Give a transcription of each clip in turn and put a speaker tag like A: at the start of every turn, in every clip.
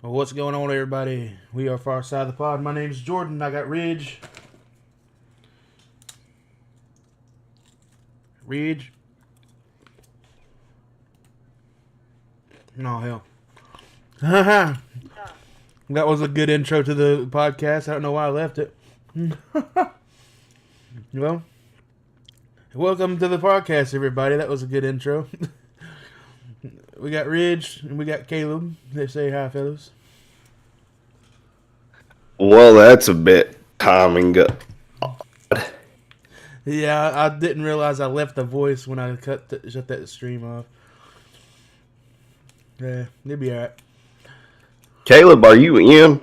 A: Well, what's going on, everybody? We are Far Side of the Pod. My name's Jordan. I got Ridge. Ridge. No, hell. That was a good intro to the podcast. I don't know why I left it. Well, welcome to the podcast, everybody. That was a good intro. We got Ridge and we got Caleb. They say hi, fellas.
B: Well, that's a bit timing.
A: Yeah, I didn't realize I left the voice when I shut that stream off. Yeah, they'll be alright.
B: Caleb, are you in?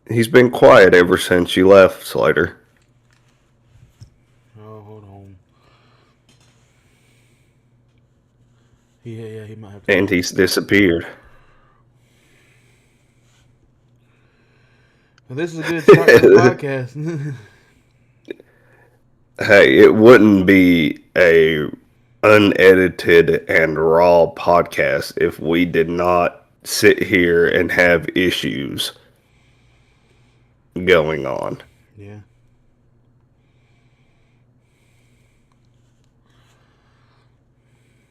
B: He's been quiet ever since you left, Slater.
A: Oh, hold on. Yeah, he might have to.
B: And he's disappeared.
A: Well, this is a good start to the podcast.
B: Hey, it wouldn't be a unedited and raw podcast if we did not sit here and have issues going on.
A: Yeah.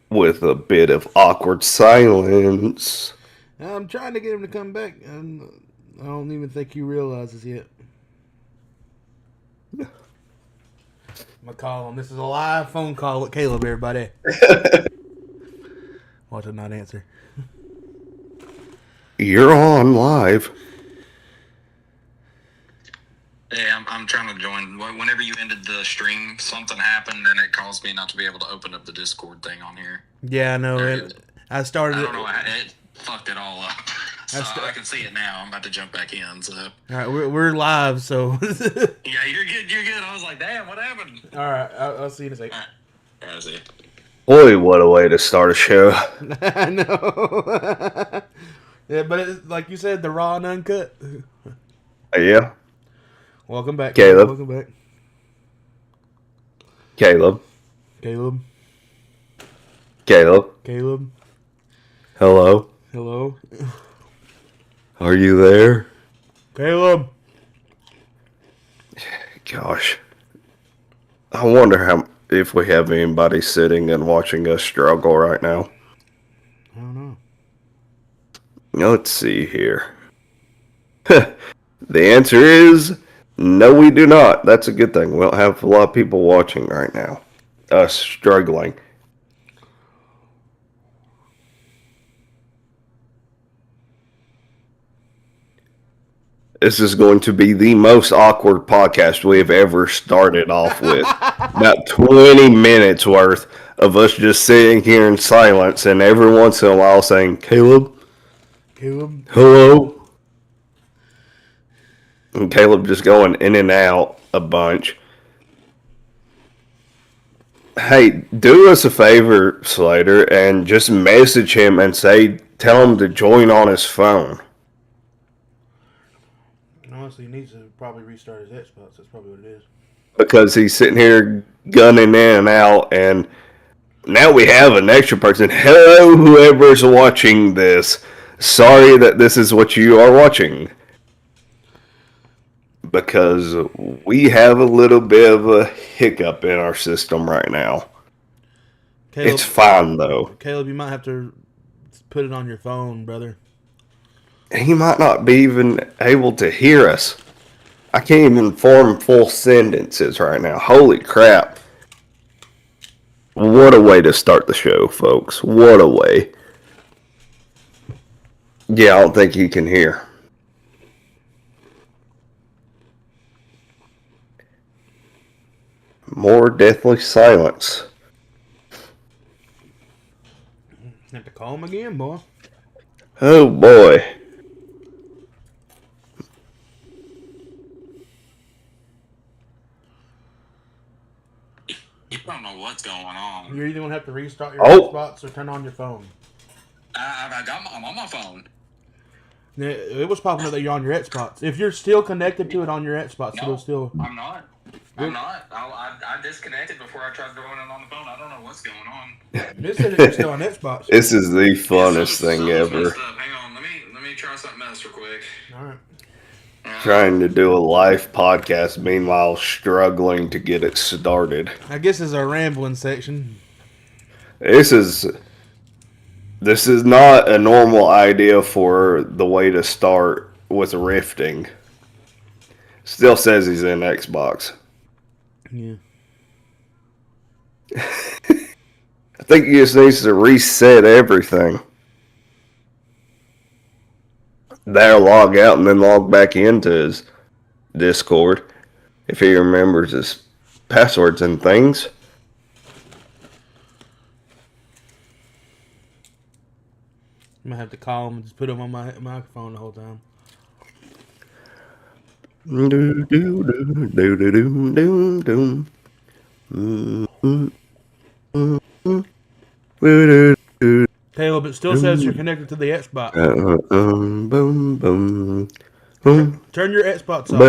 B: With a bit of awkward silence.
A: I'm trying to get him to come back. I don't even think he realizes yet. I'm gonna call him. This is a live phone call with Caleb, everybody. Watch him not answer.
B: You're on live.
C: Hey, I'm trying to join. Whenever you ended the stream, something happened and it caused me not to be able to open up the Discord thing on here.
A: Yeah, I know. I started.
C: I don't know. It fucked it all up. So I can see it now. I'm about to jump back in. So.
A: All right, we're live, so.
C: Yeah, you're good. You're good. I was like, damn, what happened?
A: All right, I'll see you in a second.
C: All right, I see.
B: Boy, what a way to start a show.
A: I know. Yeah, but like you said, the raw and uncut.
B: Yeah.
A: Welcome back,
B: Caleb.
A: Welcome back,
B: Caleb.
A: Caleb.
B: Caleb.
A: Caleb.
B: Hello.
A: Hello.
B: Are you there?
A: Caleb.
B: Gosh. I wonder if we have anybody sitting and watching us struggle right now.
A: I don't know.
B: Let's see here. The answer is no, we do not. That's a good thing. We don't have a lot of people watching right now. Us struggling. This is going to be the most awkward podcast we have ever started off with. About 20 minutes worth of us just sitting here in silence and every once in a while saying, Caleb?
A: Caleb?
B: Hello? And Caleb just going in and out a bunch. Hey, do us a favor, Slater, and just message him and tell him to join on his phone.
A: Honestly, he needs to probably restart his Xbox. That's probably what it is.
B: Because he's sitting here gunning in and out, and now we have an extra person. Hello, whoever's watching this. Sorry that this is what you are watching. Because we have a little bit of a hiccup in our system right now. Caleb, it's fine, though.
A: Caleb, you might have to put it on your phone, brother.
B: He might not be even able to hear us. I can't even form full sentences right now. Holy crap. What a way to start the show, folks. What a way. Yeah, I don't think he can hear. More deathly silence.
A: Have to call him again, boy.
B: Oh, boy.
C: You don't know what's going on.
A: You're either going to have to restart your Xbox or turn on your phone.
C: I'm on my phone.
A: It was popping up that you're on your Xbox. If you're still connected to it on your Xbox,
C: No,
A: it'll still...
C: I'm not. I'm not. I disconnected before I tried joining on the phone. I don't know what's going on.
A: This says you're still on Xbox.
B: This is the
C: Yeah,
B: funnest thing
C: something's
B: ever.
C: messed up. Hang on. Let me try something else real quick.
A: All right.
B: Trying to do a live podcast, meanwhile struggling to get it started.
A: I guess this is our rambling section.
B: This is not a normal idea for the way to start with rifting. Still says he's in Xbox.
A: Yeah.
B: I think he just needs to reset everything. There, log out and then log back into his Discord if he remembers his passwords and things.
A: I'm gonna have to call him and just put him on my microphone the whole time. Caleb, it still says you're connected to the Xbox. Turn your Xbox off.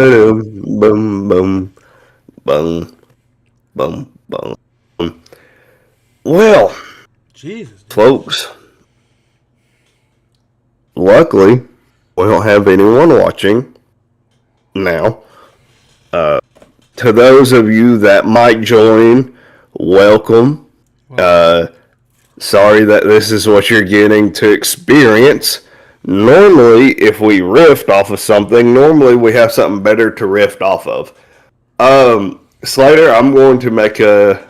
B: Well,
A: Jesus, dude.
B: folks, luckily, we don't have anyone watching now. To those of you that might join, welcome. Sorry that this is what you're getting to experience. Normally, if we rift off of something, normally we have something better to rift off of. Slater, I'm going to make a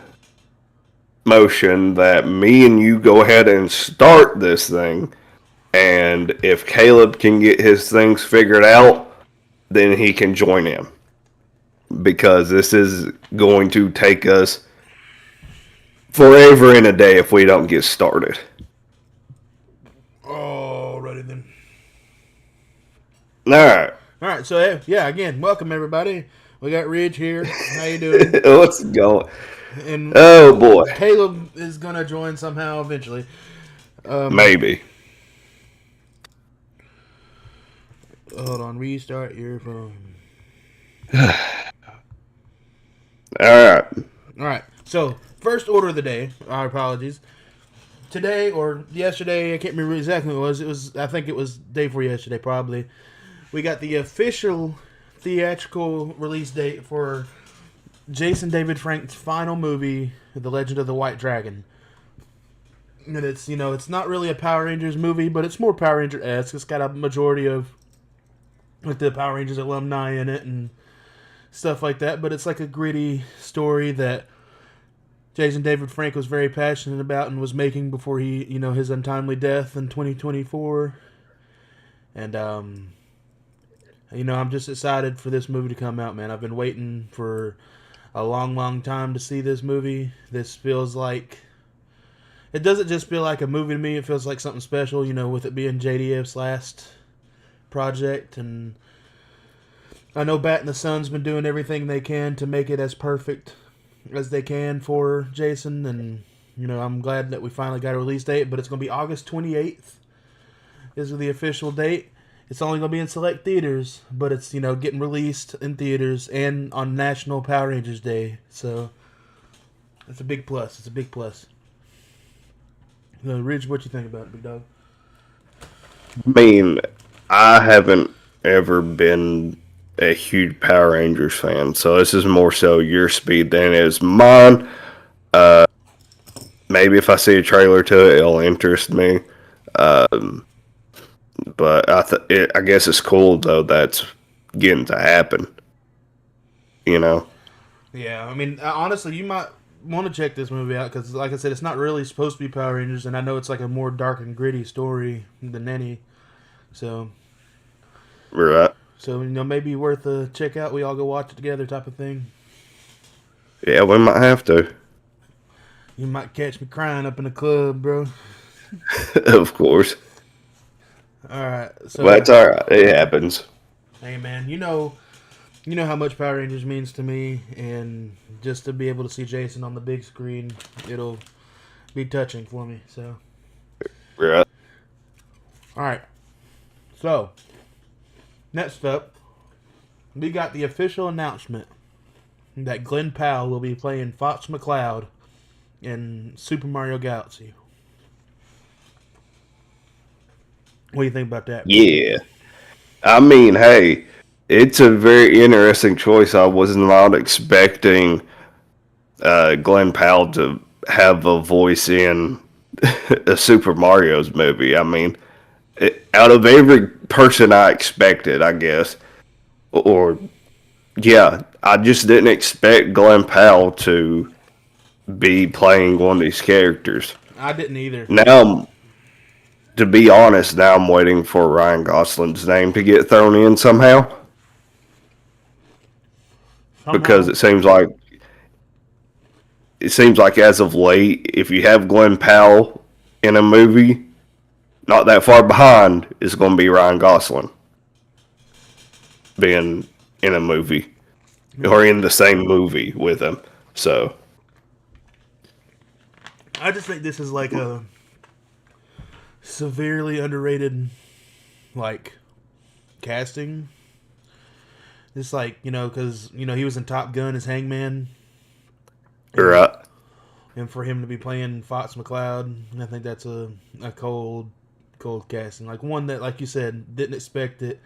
B: motion that me and you go ahead and start this thing. And if Caleb can get his things figured out, then he can join in. Because this is going to take us forever and a day if we don't get started.
A: Alrighty then.
B: Alright.
A: Alright, so yeah, again, welcome everybody. We got Ridge here. How you doing?
B: What's going?
A: And
B: Oh boy.
A: Caleb is gonna join somehow eventually.
B: Maybe.
A: Hold on, restart your phone.
B: Alright.
A: Alright, so first order of the day. Our apologies. Today or yesterday, I can't remember exactly what it was. I think it was day before yesterday, probably. We got the official theatrical release date for Jason David Frank's final movie, The Legend of the White Dragon. And it's, it's not really a Power Rangers movie, but it's more Power Ranger-esque. It's got a majority of like the Power Rangers alumni in it and stuff like that, but it's like a gritty story that Jason David Frank was very passionate about and was making before he, his untimely death in 2024. And, I'm just excited for this movie to come out, man. I've been waiting for a long, long time to see this movie. This feels like... It doesn't just feel like a movie to me. It feels like something special, with it being JDF's last project. And I know Bat and the Sun's been doing everything they can to make it as perfect as they can for Jason. And, I'm glad that we finally got a release date. But it's going to be August 28th is the official date. It's only going to be in select theaters, but it's, getting released in theaters and on National Power Rangers Day. So, it's a big plus. It's a big plus. Ridge, what you think about it, big dog?
B: I mean, I haven't ever been a huge Power Rangers fan, so this is more so your speed than it is mine. Maybe if I see a trailer to it, it'll interest me. But I guess it's cool, though, that's getting to happen.
A: Yeah, I mean, honestly, you might want to check this movie out, because, like I said, it's not really supposed to be Power Rangers, and I know it's like a more dark and gritty story than any. So,
B: Right.
A: So, maybe worth a check out. We all go watch it together type of thing.
B: Yeah, we might have to.
A: You might catch me crying up in the club, bro.
B: Of course.
A: Alright, so...
B: But that's alright. It happens.
A: Hey, man, you know how much Power Rangers means to me, and just to be able to see Jason on the big screen, it'll be touching for me, so...
B: Right.
A: Alright, so, next up, we got the official announcement that Glenn Powell will be playing Fox McCloud in Super Mario Galaxy. What do you think about that?
B: Yeah. I mean, hey, it's a very interesting choice. I was not expecting Glenn Powell to have a voice in a Super Mario's movie. I mean, out of every person I expected, I guess, or yeah, I just didn't expect Glenn Powell to be playing one of these characters.
A: I didn't either.
B: Now, to be honest, now I'm waiting for Ryan Gosling's name to get thrown in somehow. Because it seems like as of late, if you have Glenn Powell in a movie, not that far behind is going to be Ryan Gosling being in a movie or in the same movie with him. So
A: I just think this is like a severely underrated, like, casting. Just like, because, he was in Top Gun as Hangman.
B: right.
A: And for him to be playing Fox McCloud, I think that's a cold casting. Like, one that, like you said, didn't expect it.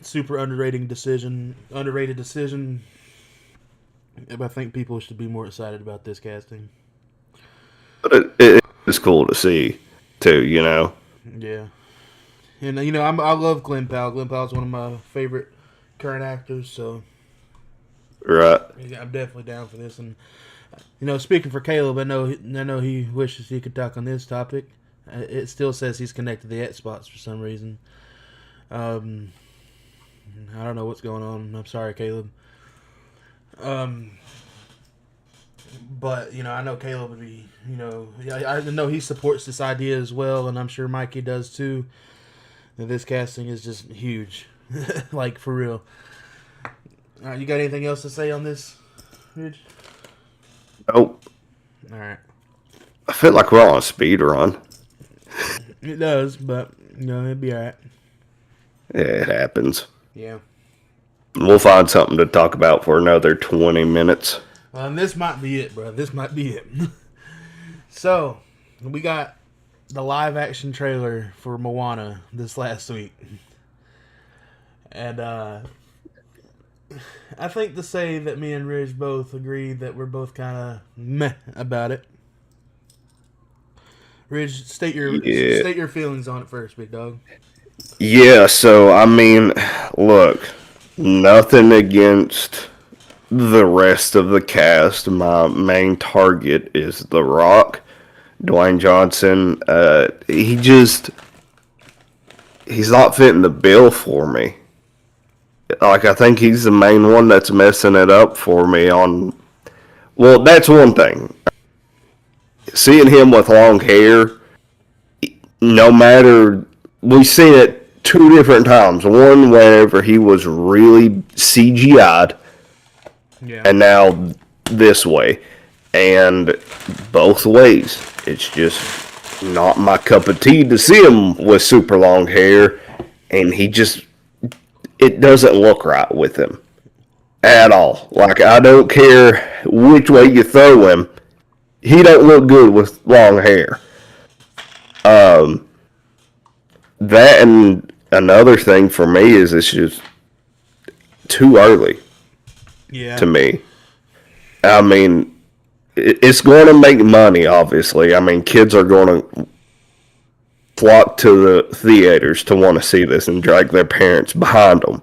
A: Super underrated decision. But I think people should be more excited about this casting.
B: But it is cool to see, too,
A: Yeah. And, I love Glenn Powell. Glenn Powell's one of my favorite current actors, so
B: Right.
A: yeah, I'm definitely down for this. And, speaking for Caleb, I know he wishes he could talk on this topic. It still says he's connected to the Xbox for some reason. I don't know what's going on. I'm sorry, Caleb. But, I know Caleb would be, I know he supports this idea as well, and I'm sure Mikey does too. And this casting is just huge. Like, for real. You got anything else to say on this, Ridge?
B: Nope.
A: Alright.
B: I feel like we're on a speed run.
A: It does, but, it'd be alright.
B: Yeah, it happens.
A: Yeah.
B: We'll find something to talk about for another 20 minutes.
A: Well, and this might be it, bro. This might be it. So, we got the live action trailer for Moana this last week. And I think to say that me and Ridge both agree that we're both kind of meh about it. Ridge, state your feelings on it first, big dog.
B: Yeah, so, I mean, look, nothing against the rest of the cast. My main target is The Rock, Dwayne Johnson. He's not fitting the bill for me. Like, I think he's the main one that's messing it up for me on... Well, that's one thing. Seeing him with long hair, no matter... We've seen it 2 different times. One, whenever he was really CGI'd,
A: Yeah.
B: and now this way. And both ways. It's just not my cup of tea to see him with super long hair, and it doesn't look right with him at all. Like, I don't care which way you throw him, he don't look good with long hair. That, and another thing for me is it's just too early.
A: Yeah.
B: To me. I mean, it's going to make money, obviously. I mean, kids are going to flock to the theaters to want to see this and drag their parents behind them.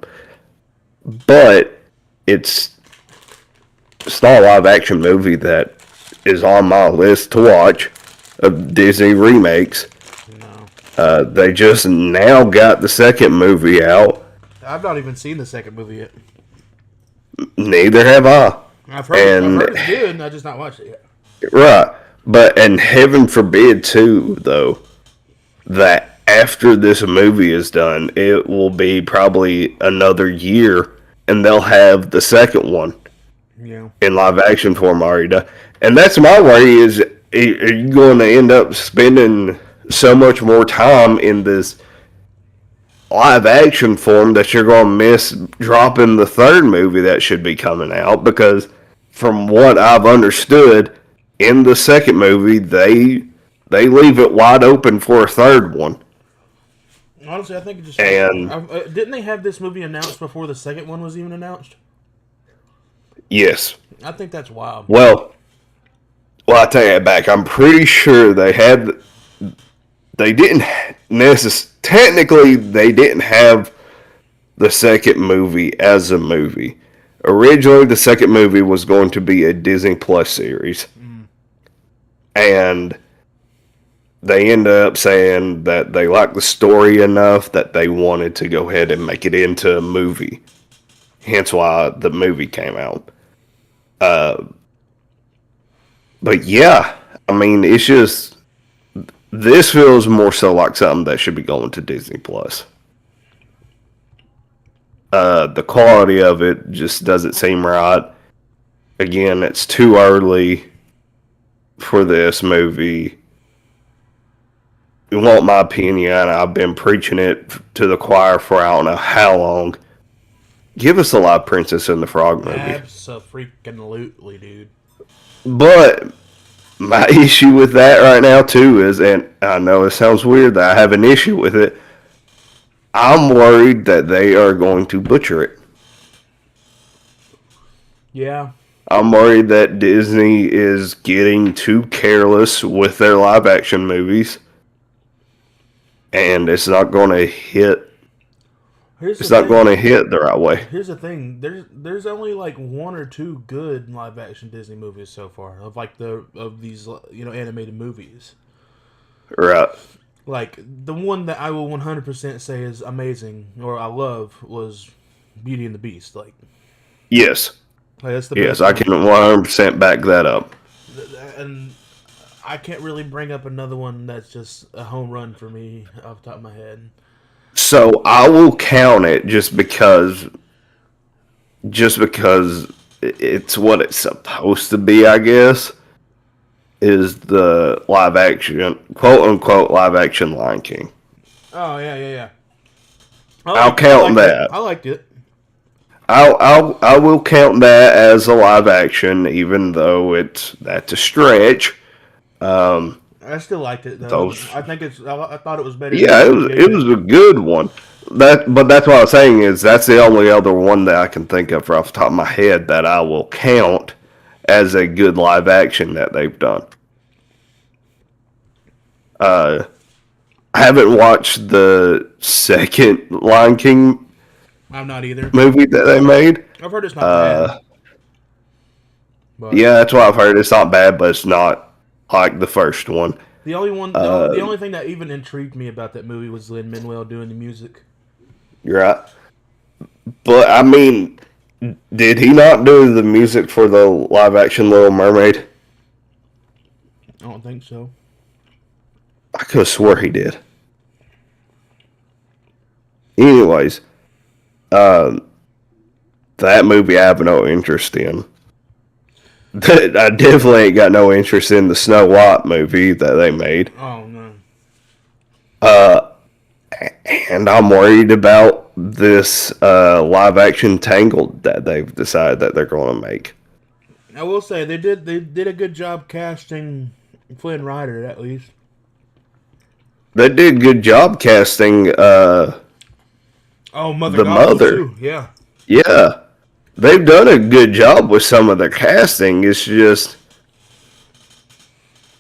B: But it's not a live action movie that is on my list to watch of Disney remakes.
A: No.
B: They just now got the second movie out.
A: I've not even seen the second movie yet.
B: Neither have I.
A: I've heard it's good, and I just not watched it yet.
B: Right. But, and heaven forbid, too, though, that after this movie is done, it will be probably another year, and they'll have the second one in live action form already done. And that's my worry is, are you going to end up spending so much more time in this live action form that you're going to miss dropping the third movie that should be coming out, because from what I've understood, in the second movie they leave it wide open for a third one.
A: Honestly, I think it just...
B: And
A: didn't they have this movie announced before the second one was even announced?
B: yes.
A: I think that's wild.
B: Well, I take it back. I'm pretty sure they didn't technically they didn't have the second movie as a movie. Originally, the second movie was going to be a Disney Plus series. And they ended up saying that they liked the story enough that they wanted to go ahead and make it into a movie. Hence why the movie came out. But yeah, I mean, it's just, this feels more so like something that should be going to Disney Plus. The quality of it just doesn't seem right. Again, it's too early for this movie. You want my opinion? I've been preaching it to the choir for I don't know how long. Give us a live Princess and the Frog movie.
A: Abso-freaking-lutely, dude.
B: But my issue with that right now too is, and I know it sounds weird that I have an issue with it, I'm worried that they are going to butcher it.
A: Yeah.
B: I'm worried that Disney is getting too careless with their live action movies. And it's not going to hit. It's not going to hit the right way.
A: Here's the thing: there's only like one or two good live action Disney movies so far of these animated movies.
B: Right.
A: Like the one that I will 100% say is amazing or I love was Beauty and the Beast. Like
B: yes,
A: that's the
B: yes,
A: best
B: I can 100% back that up.
A: And I can't really bring up another one that's just a home run for me off the top of my head.
B: So I will count it just because it's what it's supposed to be, I guess, is the live action, quote unquote, live action Lion King.
A: Oh yeah.
B: I'll count that.
A: I liked it.
B: I will count that as a live action, even though that's a stretch.
A: I still liked it though. I thought it was better.
B: Yeah, it was a good one. But that's what I was saying is that's the only other one that I can think of off the top of my head that I will count as a good live action that they've done. I haven't watched the second Lion King.
A: I'm not either.
B: Movie that they made.
A: I've heard it's not bad.
B: But yeah, that's what I've heard. It's not bad, but it's not like the first one.
A: The only thing that even intrigued me about that movie was Lin-Manuel doing the music.
B: You're right. But, I mean, did he not do the music for the live-action Little Mermaid?
A: I don't think so.
B: I could have swore he did. Anyways, that movie I have no interest in. I definitely ain't got no interest in the Snow White movie that they made.
A: Oh, no.
B: And I'm worried about this live-action Tangled that they've decided that they're going to make.
A: I will say, they did a good job casting Flynn Rider, at least.
B: They did a good job casting
A: Mother too. Yeah.
B: Yeah. They've done a good job with some of the casting. It's just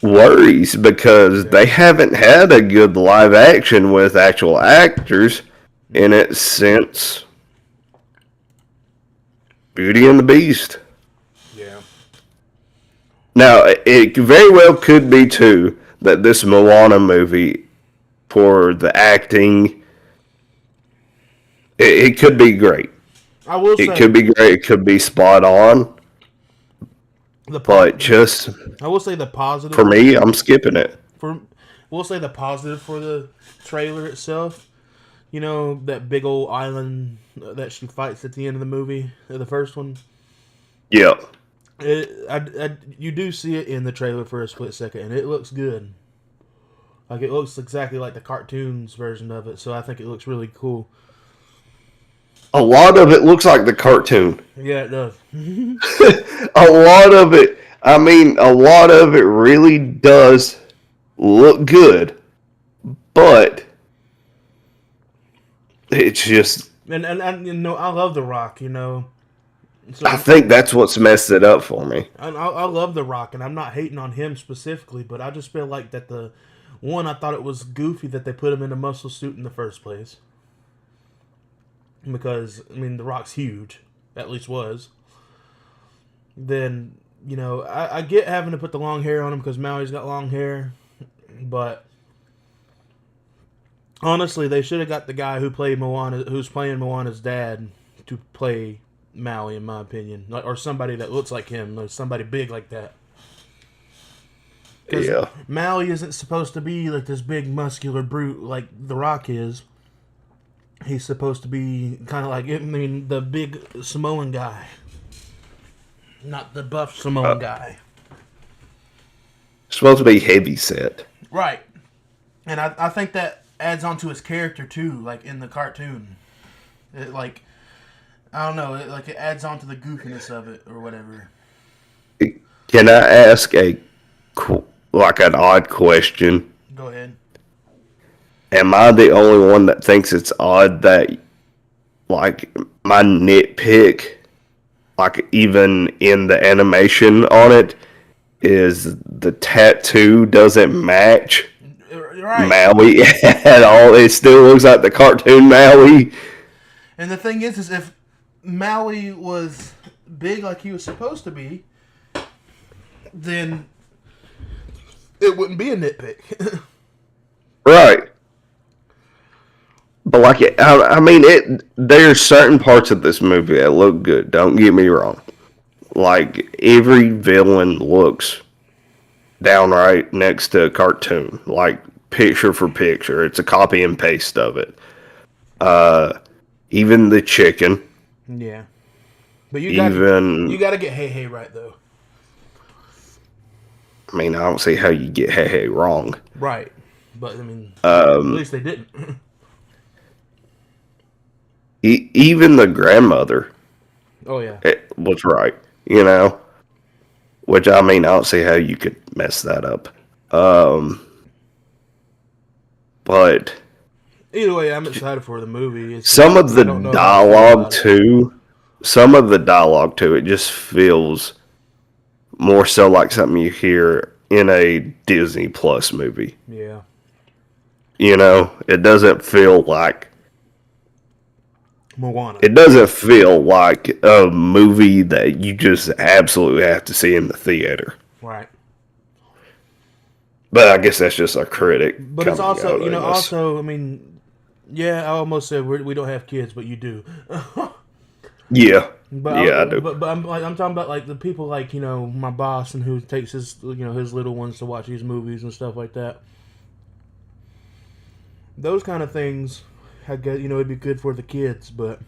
B: worries because they haven't had a good live action with actual actors in it since Beauty and the Beast.
A: Yeah.
B: Now, it very well could be, too, that this Moana movie, for the acting, it could be great.
A: I will say,
B: it could be great. It could be spot on. But just,
A: I will say the positive.
B: For me, I'm skipping it.
A: We'll say the positive for the trailer itself. You know, that big old island that she fights at the end of the movie, the first one?
B: Yeah.
A: You do see it in the trailer for a split second, and it looks good. Like, it looks exactly like the cartoons version of it, so I think it looks really cool.
B: A lot of it looks like the cartoon.
A: Yeah, it does.
B: A lot of it, I mean, a lot of it really does look good, but it's just.
A: And you know, I love The Rock, you know. So
B: I think that's what's messed it up for me.
A: I love The Rock, and I'm not hating on him specifically, but I just feel like that I thought it was goofy that they put him in a muscle suit in the first place. Because, I mean, The Rock's huge. At least was. Then, you know, I get having to put the long hair on him because Maui's got long hair. But, honestly, they should have got the guy who's playing Moana's dad to play Maui, in my opinion. Or somebody that looks like him. Or somebody big like that.
B: Yeah.
A: Maui isn't supposed to be like this big muscular brute like The Rock is. He's supposed to be kind of like, I mean, the big Samoan guy. Not the buff Samoan guy.
B: Supposed to be heavy set.
A: Right. And I think that adds on to his character too, like in the cartoon. It like, I don't know, it adds on to the goofiness of it or whatever.
B: Can I ask an odd question?
A: Go ahead.
B: Am I the only one that thinks it's odd that, like, my nitpick, like, even in the animation on it, is the tattoo doesn't match Maui at all? It still looks like the cartoon Maui.
A: And the thing is if Maui was big like he was supposed to be, then it wouldn't be a nitpick.
B: Right. But like, I mean, there's certain parts of this movie that look good. Don't get me wrong. Like, every villain looks downright next to a cartoon, like picture for picture. It's a copy and paste of it. Even the chicken.
A: Yeah, but you got to get Hey Hey right though.
B: I mean, I don't see how you get Hey Hey wrong.
A: Right, but I mean, at least they didn't.
B: Even the grandmother.
A: Oh yeah,
B: it was right. You know, which I mean, I don't see how you could mess that up. But
A: either way, I'm excited for the movie.
B: Some of the dialogue too, it just feels more so like something you hear in a Disney Plus movie.
A: Yeah.
B: You know, it doesn't feel like
A: Moana.
B: It doesn't feel like a movie that you just absolutely have to see in the theater.
A: Right.
B: But I guess that's just a critic.
A: But it's also, you know, I mean, yeah, I almost said we don't have kids, but you do.
B: Yeah.
A: But
B: yeah, I do.
A: But I'm talking about like the people like, you know, my boss and who takes his little ones to watch these movies and stuff like that. Those kind of things, I guess, you know, it'd be good for the kids, but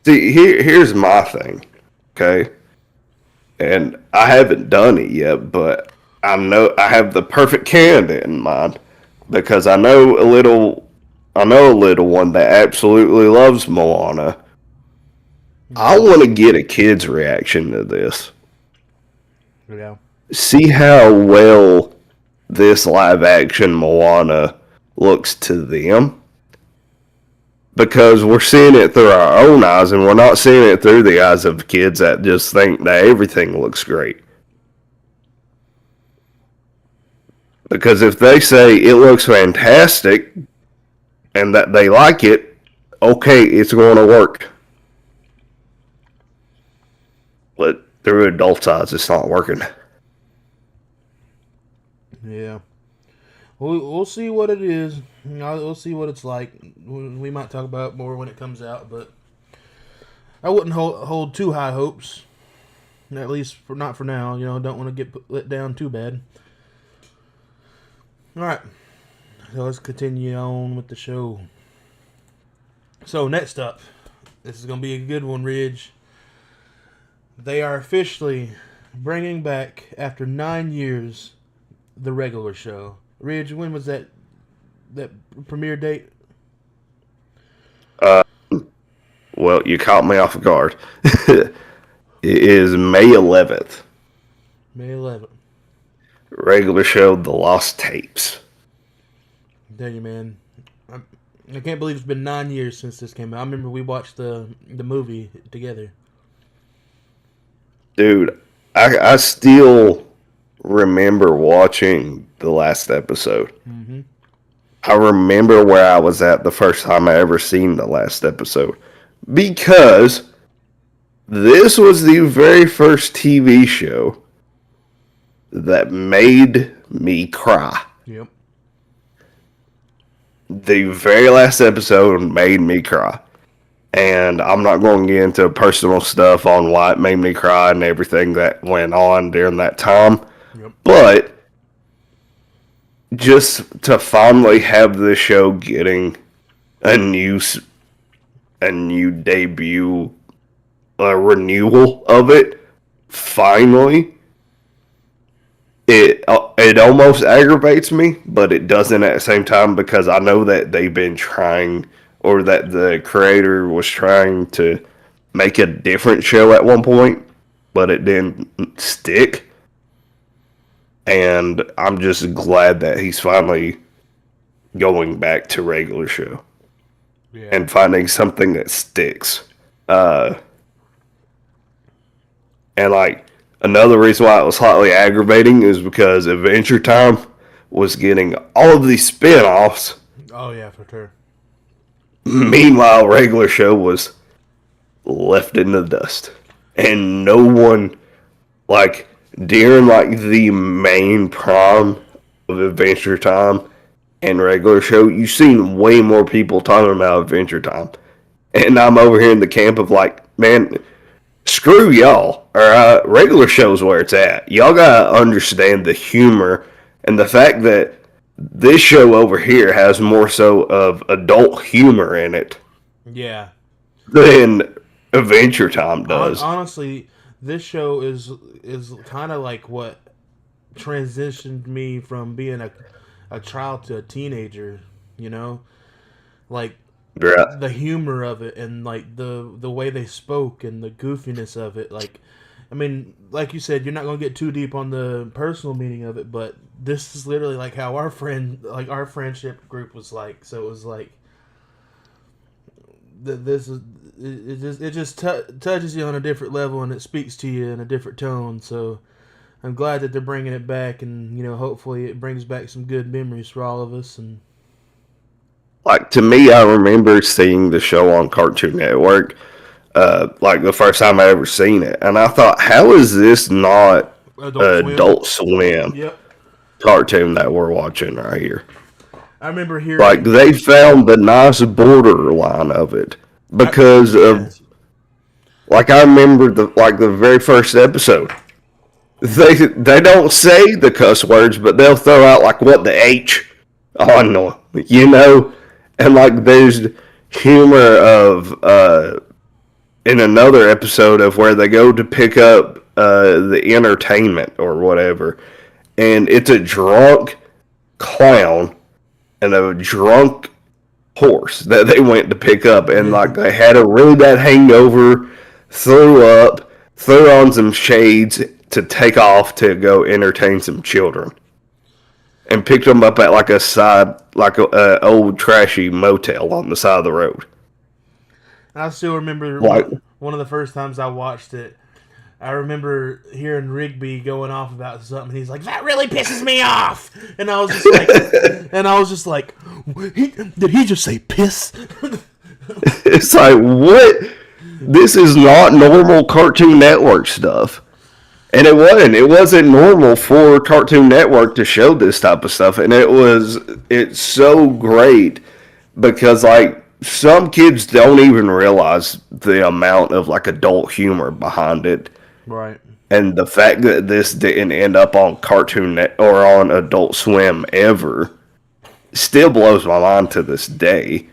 B: see, here's my thing, okay? And I haven't done it yet, but I know I have the perfect candidate in mind because I know a little one that absolutely loves Moana. I want to get a kid's reaction to this.
A: Yeah. See
B: how well this live action Moana looks to them. Because we're seeing it through our own eyes and we're not seeing it through the eyes of kids that just think that everything looks great. Because if they say it looks fantastic and that they like it, okay, it's going to work. But through adult eyes, it's not working.
A: Yeah. We'll see what it is. We'll see what it's like. We might talk about it more when it comes out, but I wouldn't hold too high hopes. At least not for now. You know, don't want to get let down too bad. All right. So let's continue on with the show. So next up, this is going to be a good one, Ridge. They are officially bringing back, after 9 years, the regular show. Ridge, when was that premiere date?
B: Well, you caught me off guard. It is May 11th.
A: May 11th.
B: Regular show, The Lost Tapes.
A: Tell you, man. I can't believe it's been 9 years since this came out. I remember we watched the movie together.
B: Dude, I still remember watching the last episode.
A: Mm-hmm.
B: I remember where I was at the first time I ever seen the last episode. Because this was the very first TV show that made me cry.
A: Yep.
B: The very last episode made me cry. And I'm not going to get into personal stuff on why it made me cry and everything that went on during that time.
A: Yep.
B: But just to finally have the show getting a new debut, a renewal of it, finally, it almost aggravates me, but it doesn't at the same time, because I know that they've been trying, or that the creator was trying to make a different show at one point, but it didn't stick. And I'm just glad that he's finally going back to regular show. Yeah. And finding something that sticks. And like, another reason why it was slightly aggravating is because Adventure Time was getting all of these spin-offs.
A: Oh yeah, for sure.
B: Meanwhile, regular show was left in the dust. And no one, like, during like the main prime of Adventure Time and regular show, you've seen way more people talking about Adventure Time. And I'm over here in the camp of like, man, screw y'all. Or regular show's where it's at. Y'all gotta understand the humor and the fact that this show over here has more so of adult humor in it.
A: Yeah.
B: Than Adventure Time does.
A: Honestly, this show is kind of like what transitioned me from being a child to a teenager, you know? Like,
B: yeah.
A: The humor of it and, like, the way they spoke and the goofiness of it. Like, I mean, like you said, you're not going to get too deep on the personal meaning of it, but this is literally like how our friendship group was like. So it was like, it just touches you on a different level, and it speaks to you in a different tone. So I'm glad that they're bringing it back, and hopefully it brings back some good memories for all of us. And
B: like, to me, I remember seeing the show on Cartoon Network, like the first time I ever seen it, and I thought, how is this not Adult Swim
A: yep.
B: cartoon that we're watching right here?
A: I remember hearing,
B: like, they found the nice borderline of it because of, like, I remember the very first episode. They don't say the cuss words, but they'll throw out like what the H on them, and like there's humor of in another episode of where they go to pick up the entertainment or whatever, and it's a drunk clown and a drunk horse that they went to pick up, and like they had a really bad hangover, threw on some shades to take off to go entertain some children, and picked them up at like a old trashy motel on the side of the road.
A: I still remember one of the first times I watched it. I remember hearing Rigby going off about something. He's like, "That really pisses me off," and I was just like, did he just say piss?
B: It's like, what? This is not normal Cartoon Network stuff. And it wasn't normal for Cartoon Network to show this type of stuff. And it's so great because, like, some kids don't even realize the amount of, like, adult humor behind it.
A: Right.
B: And the fact that this didn't end up on Cartoon Net or on Adult Swim ever still blows my mind to this day.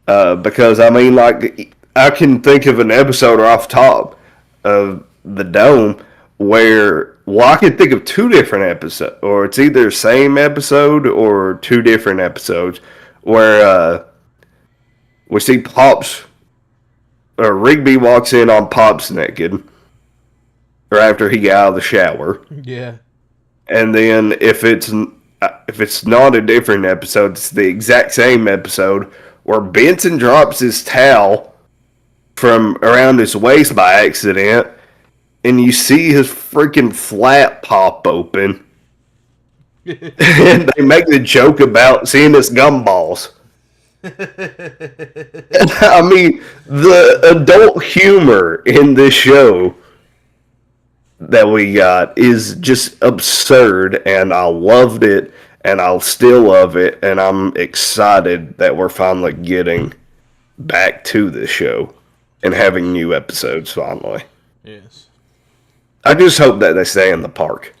B: Because, I mean, like, I can think of an episode off top of the Dome where Well, I can think of two different episodes, or it's either same episode or two different episodes where we see Pops or Rigby walks in on Pops naked, or after he got out of the shower,
A: Yeah.
B: and then if it's not a different episode, it's the exact same episode where Benson drops his towel from around his waist by accident, and you see his freaking flap pop open. And they make the joke about seeing his gumballs. I mean, the adult humor in this show that we got is just absurd, and I loved it, and I'll still love it, and I'm excited that we're finally getting back to this show and having new episodes finally.
A: Yes.
B: I just hope that they stay in the park.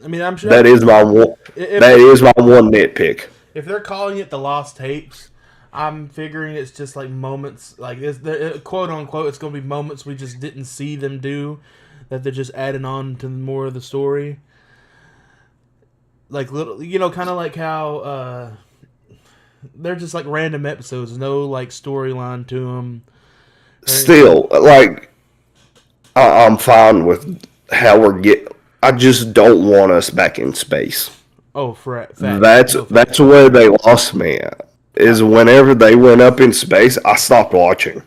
A: I mean, I'm sure
B: That is my one. That is my one nitpick.
A: If they're calling it the Lost Tapes, I'm figuring it's just like moments, like quote unquote, it's going to be moments we just didn't see them do, that they're just adding on to more of the story. Like little, kind of like how they're just like random episodes, no like storyline to them.
B: Still, like, I'm fine with how we're getting. I just don't want us back in space.
A: Oh, fact.
B: That's where they lost me at. Is whenever they went up in space, I stopped watching.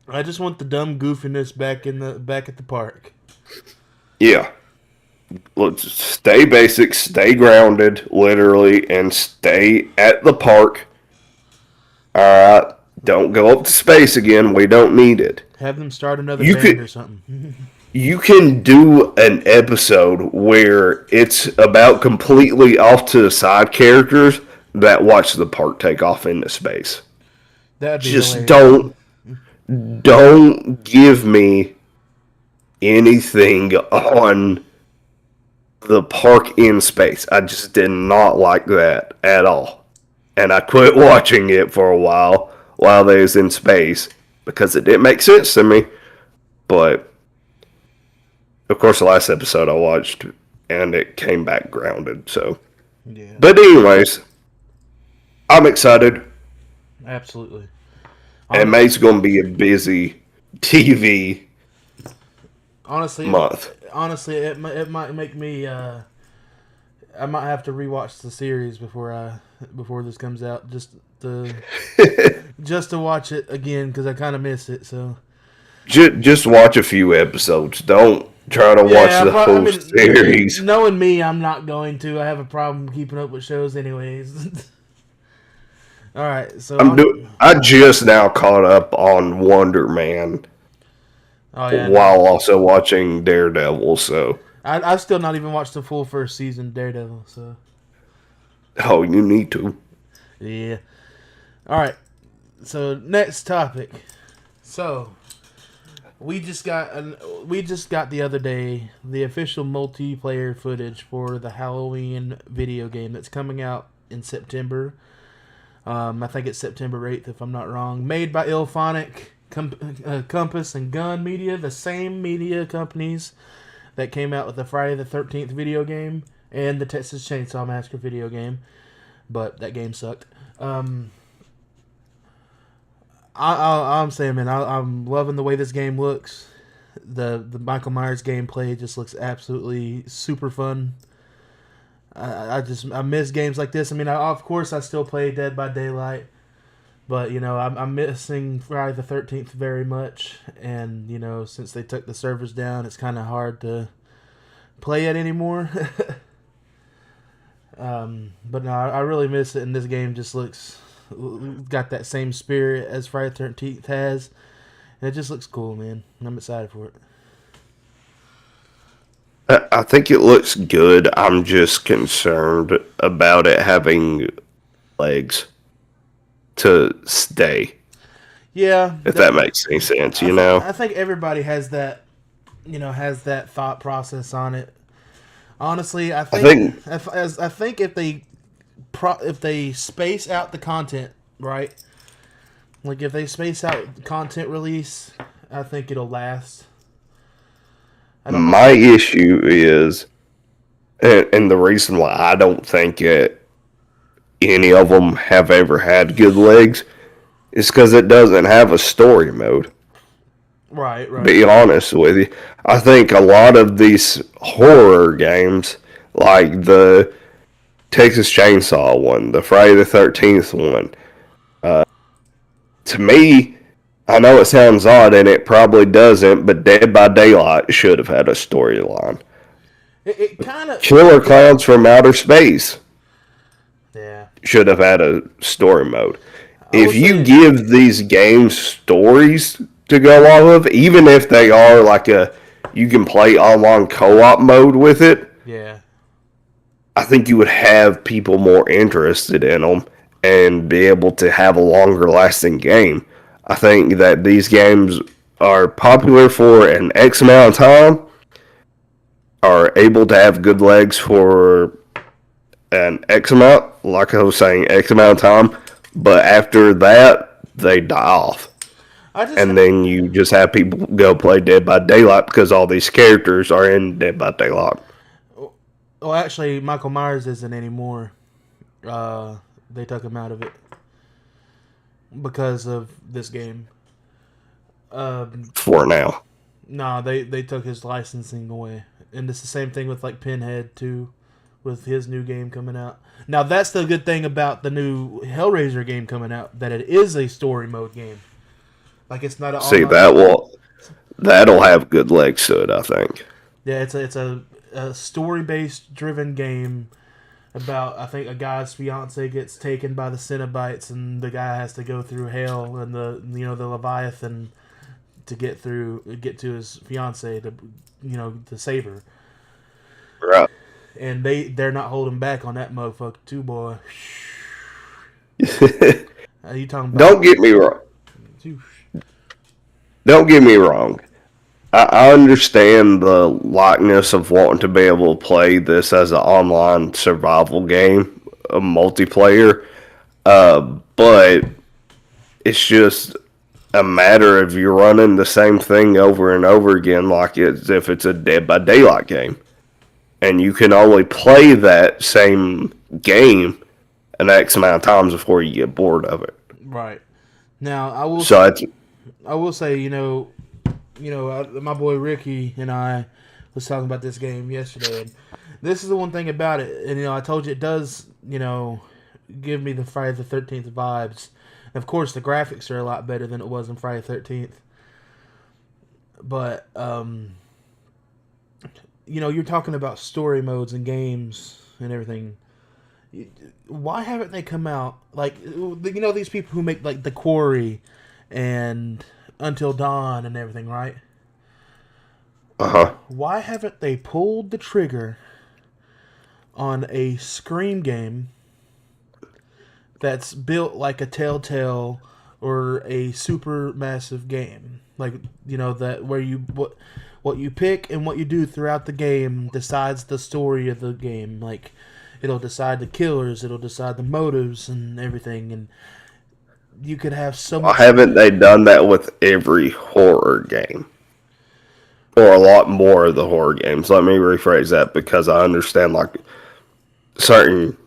A: I just want the dumb goofiness back at the park.
B: Yeah. Let's stay basic, stay grounded, literally, and stay at the park. Alright. Don't go up to space again. We don't need it.
A: Have them start another band or something.
B: You can do an episode where it's about completely off to the side characters that watch the park take off into space.
A: That'd be
B: just
A: hilarious.
B: don't give me anything on the park in space. I just did not like that at all. And I quit watching it for a while they was in space because it didn't make sense to me. But of course, the last episode I watched, and it came back grounded. So,
A: Yeah.
B: But anyways, I'm excited.
A: Absolutely.
B: And May's going to be a busy TV month.
A: Honestly, it might make me. I might have to rewatch the series before this comes out, just to watch it again because I kind of missed it. So
B: just watch a few episodes. Don't try to watch the whole series.
A: Knowing me, I'm not going to. I have a problem keeping up with shows, anyways. All right, so
B: I just now caught up on Wonder Man.
A: Oh, yeah,
B: while also watching Daredevil, so
A: I still not even watched the full first season of Daredevil. So
B: you need to.
A: Yeah. All right. So next topic. So we just got the other day the official multiplayer footage for the Halloween video game that's coming out in September. I think it's September 8th, if I'm not wrong. Made by Ilphonic, Compass, and Gun Media, the same media companies that came out with the Friday the 13th video game and the Texas Chainsaw Massacre video game. But that game sucked. I'm saying, man, I'm loving the way this game looks. The Michael Myers gameplay just looks absolutely super fun. I miss games like this. I mean, of course, I still play Dead by Daylight, but I'm missing Friday the 13th very much. And since they took the servers down, it's kind of hard to play it anymore. But no, I really miss it, and this game just got that same spirit as Friday the 13th has, and it just looks cool, man. I'm excited for it.
B: I think it looks good. I'm just concerned about it having legs to stay.
A: Yeah.
B: If that makes any sense,
A: I think everybody has that, thought process on it. Honestly, I think if they space out the content, right? Like if they space out the content release, I think it'll last.
B: My issue is, and the reason why I don't think any of them have ever had good legs, is because it doesn't have a story mode.
A: Right.
B: Be honest with you, I think a lot of these horror games, like the Texas Chainsaw one, the Friday the 13th one, to me, I know it sounds odd and it probably doesn't, but Dead by Daylight should have had a storyline.
A: It kind of
B: Killer Clowns from Outer Space
A: yeah.
B: should have had a story mode. If you
A: say,
B: give these games stories to go off of, even if they are like you can play online co-op mode with it,
A: yeah,
B: I think you would have people more interested in them and be able to have a longer lasting game. I think that these games are popular for an X amount of time, are able to have good legs for an X amount, like I was saying, X amount of time, but after that, they die off. And then you just have people go play Dead by Daylight because all these characters are in Dead by Daylight.
A: Well, actually, Michael Myers isn't anymore. They took him out of it because of this game.
B: For now.
A: No, they took his licensing away. And it's the same thing with like Pinhead too, with his new game coming out. Now that's the good thing about the new Hellraiser game coming out, that it is a story mode game. Like it's not.
B: That'll have good legs to it, I think.
A: Yeah, it's a story based driven game about, I think, a guy's fiance gets taken by the Cenobites and the guy has to go through hell and the Leviathan to get to his fiance to save her.
B: Right.
A: And they're not holding back on that motherfucker too, boy. Are you talking about?
B: Don't get me wrong. Don't get me wrong. I understand the likeness of wanting to be able to play this as an online survival game, a multiplayer, but it's just a matter of you running the same thing over and over again, like as if it's a Dead by Daylight game, and you can only play that same game an X amount of times before you get bored of it.
A: Right. Now I will say, my boy Ricky and I was talking about this game yesterday, and this is the one thing about it, and I told you it does, give me the Friday the 13th vibes. And of course, the graphics are a lot better than it was in Friday the 13th. But you're talking about story modes and games and everything. Why haven't they come out like these people who make like The Quarry and Until Dawn and everything, right?
B: Uh-huh.
A: Why haven't they pulled the trigger on a Scream game that's built like a Telltale or a super massive game? Like, that where what you pick and what you do throughout the game decides the story of the game. Like, it'll decide the killers, it'll decide the motives and everything, and you could have so much.
B: Why haven't they done that with every horror game? Or a lot more of the horror games. Let me rephrase that, because I understand, like, certain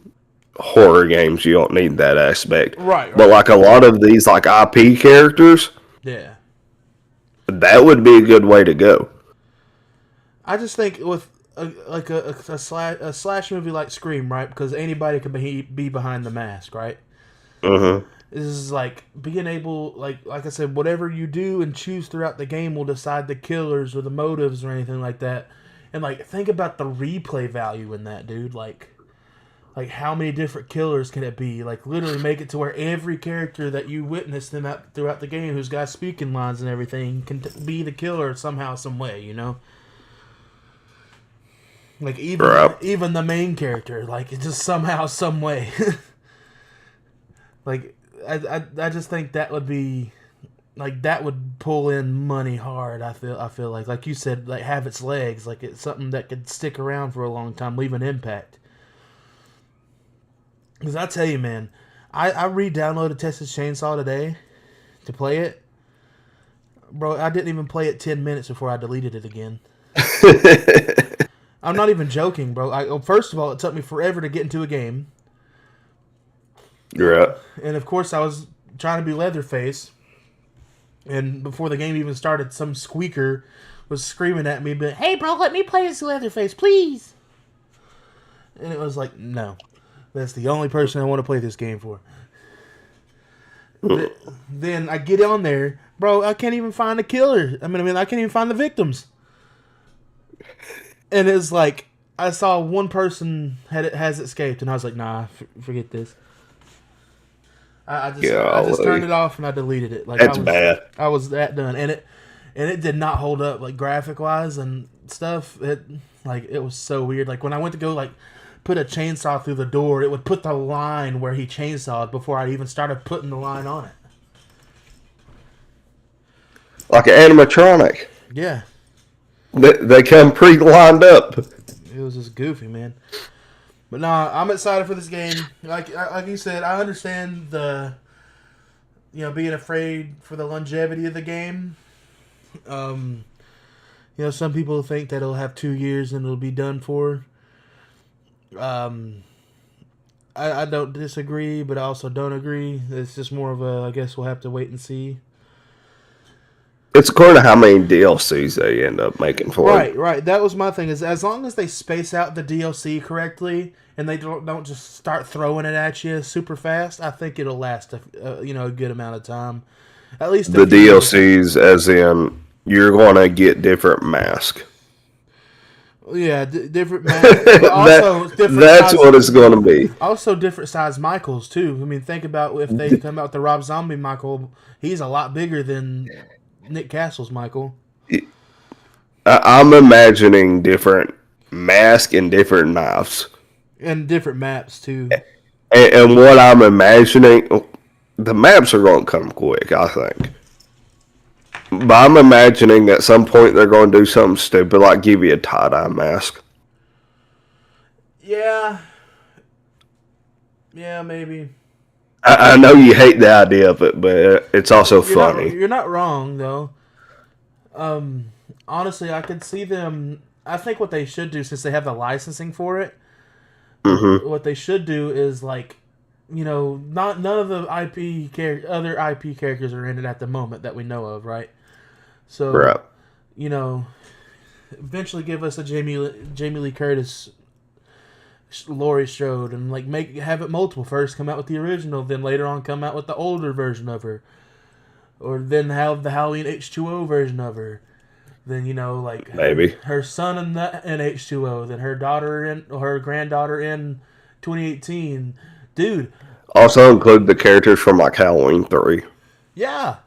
B: horror games, you don't need that aspect.
A: Right.
B: But, like, a lot of these, like, IP characters,
A: yeah,
B: that would be a good way to go.
A: I just think with a slash movie like Scream, right? Because anybody can be behind the mask, right?
B: Mm-hmm.
A: This is like being able, like I said, whatever you do and choose throughout the game will decide the killers or the motives or anything like that. And like, think about the replay value in that, dude. Like how many different killers can it be? Like, literally make it to where every character that you witness throughout the game, who's got speaking lines and everything, can be the killer somehow, some way. Like even the main character, like, it's just somehow, some way. Like, I just think that would be, like, that would pull in money hard. I feel like you said, like, have its legs, like it's something that could stick around for a long time, leave an impact. Because I tell you, man, I re-downloaded Texas Chainsaw today to play it. Bro, I didn't even play it 10 minutes before I deleted it again. I'm not even joking, bro. First of all, it took me forever to get into a game.
B: You're right.
A: And of course, I was trying to be Leatherface. And before the game even started, some squeaker was screaming at me, but hey, bro, let me play as Leatherface, please. And it was like, no, that's the only person I want to play this game for. Then I get on there, bro. I can't even find the killer. I mean, I can't even find the victims. And it's like I saw one person has escaped, and I was like, nah, forget this. I just turned it off and I deleted it. Like
B: That's bad.
A: I was that done, and it did not hold up like graphic wise and stuff. It was so weird. Like when I went to go like put a chainsaw through the door, it would put the line where he chainsawed before I even started putting the line on it.
B: Like an animatronic.
A: Yeah.
B: They come pre-lined up.
A: It was just goofy, man. But nah, I'm excited for this game. Like you said, I understand the, being afraid for the longevity of the game. Some people think that it'll have 2 years and it'll be done for. I don't disagree, but I also don't agree. It's just more of I guess we'll have to wait and see.
B: It's according to how many DLCs they end up making for it.
A: Right. That was my thing. Is as long as they space out the DLC correctly and they don't just start throwing it at you super fast, I think it'll last a good amount of time. At least
B: the DLCs, as in you're going to get different masks.
A: Yeah, different masks. But also different.
B: That's what it's going to be.
A: Also, different size Michaels too. I mean, think about if they come out with the Rob Zombie Michael. He's a lot bigger than Nick Castle's Michael.
B: I'm imagining different masks and different knives.
A: And different maps, too.
B: And what I'm imagining, the maps are going to come quick, I think. But I'm imagining at some point they're going to do something stupid, like give you a tie-dye mask.
A: Yeah. Yeah, maybe.
B: I know you hate the idea of it, but it's also funny.
A: You're not wrong, though. Honestly, I could see them. I think what they should do, since they have the licensing for it, what they should do is none of the other IP characters are in it at the moment that we know of, right? So,
B: right.
A: Eventually give us a Jamie Lee Curtis, Laurie Strode, and have it multiple. First come out with the original, then later on come out with the older version of her, or then have the Halloween H2O version of her. Then
B: maybe
A: her son in H2O, then her granddaughter in 2018, dude.
B: Also include the characters from Halloween 3.
A: Yeah,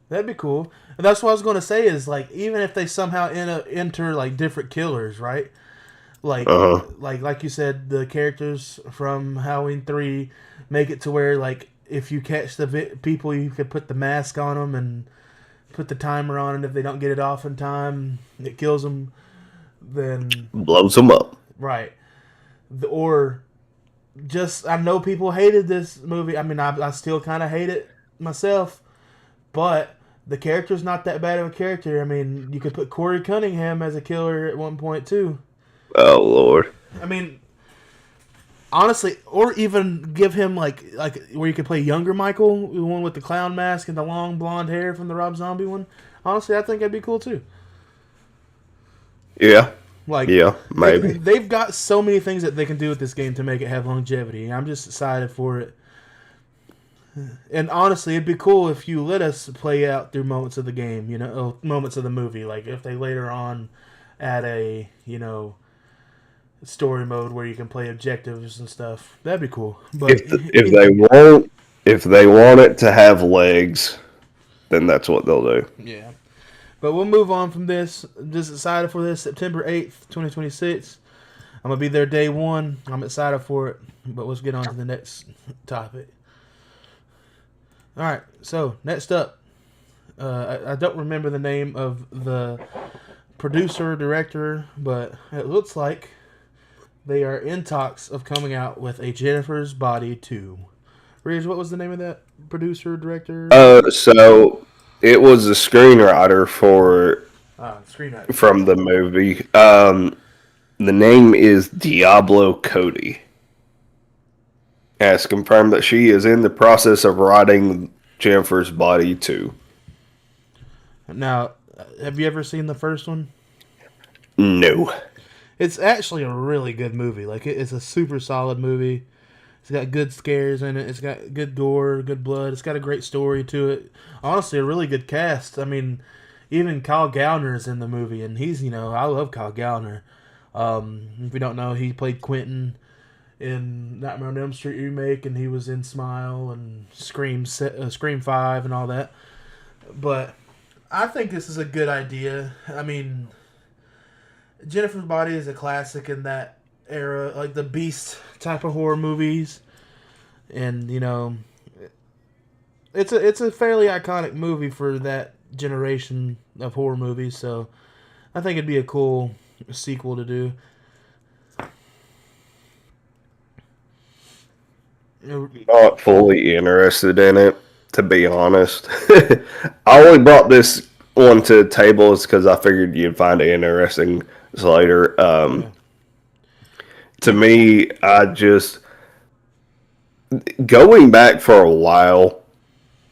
A: that'd be cool. And that's what I was going to say is even if they somehow enter different killers, right? Like you said, the characters from Halloween 3 make it to where if you catch the people, you could put the mask on them and put the timer on, and if they don't get it off in time, it kills them. Then
B: blows them up.
A: Right. Or just, I know people hated this movie. I mean, I still kind of hate it myself, but the character's not that bad of a character. I mean, you could put Corey Cunningham as a killer at one point too.
B: Oh Lord.
A: I mean, honestly, or even give him like where you could play younger Michael, the one with the clown mask and the long blonde hair from the Rob Zombie one. Honestly, I think that'd be cool too.
B: Yeah. Yeah, maybe.
A: They've got so many things that they can do with this game to make it have longevity. I'm just excited for it. And honestly, it'd be cool if you let us play out through moments of the game, moments of the movie. Like if they later on add a, story mode where you can play objectives and stuff. That'd be cool. But
B: if they want it to have legs, then that's what they'll do.
A: Yeah. But we'll move on from this. Just excited for this. September 8th, 2026. I'm going to be there day one. I'm excited for it. But let's get on to the next topic. All right. So, next up. I don't remember the name of the producer, director, but it looks like they are in talks of coming out with a Jennifer's Body 2. Ridge, what was the name of that producer, director?
B: So it was the screenwriter for
A: Screen Actors.
B: from the movie. The name is Diablo Cody. Has confirmed that she is in the process of writing Jennifer's Body too.
A: Now, have you ever seen the first one?
B: No.
A: It's actually a really good movie. Like, it's a super solid movie. It's got good scares in it. It's got good gore, good blood. It's got a great story to it. Honestly, a really good cast. I mean, even Kyle Gallner is in the movie, and he's, I love Kyle Gallner. If you don't know, he played Quentin in Nightmare on Elm Street remake, and he was in Smile and Scream 5 and all that. But I think this is a good idea. I mean, Jennifer's Body is a classic in that era, like the Beast type of horror movies, and it's a fairly iconic movie for that generation of horror movies. So I think it'd be a cool sequel to do.
B: Not fully interested in it, to be honest. I only brought this one to the table is because I figured you'd find it interesting later. To me, going back for a while,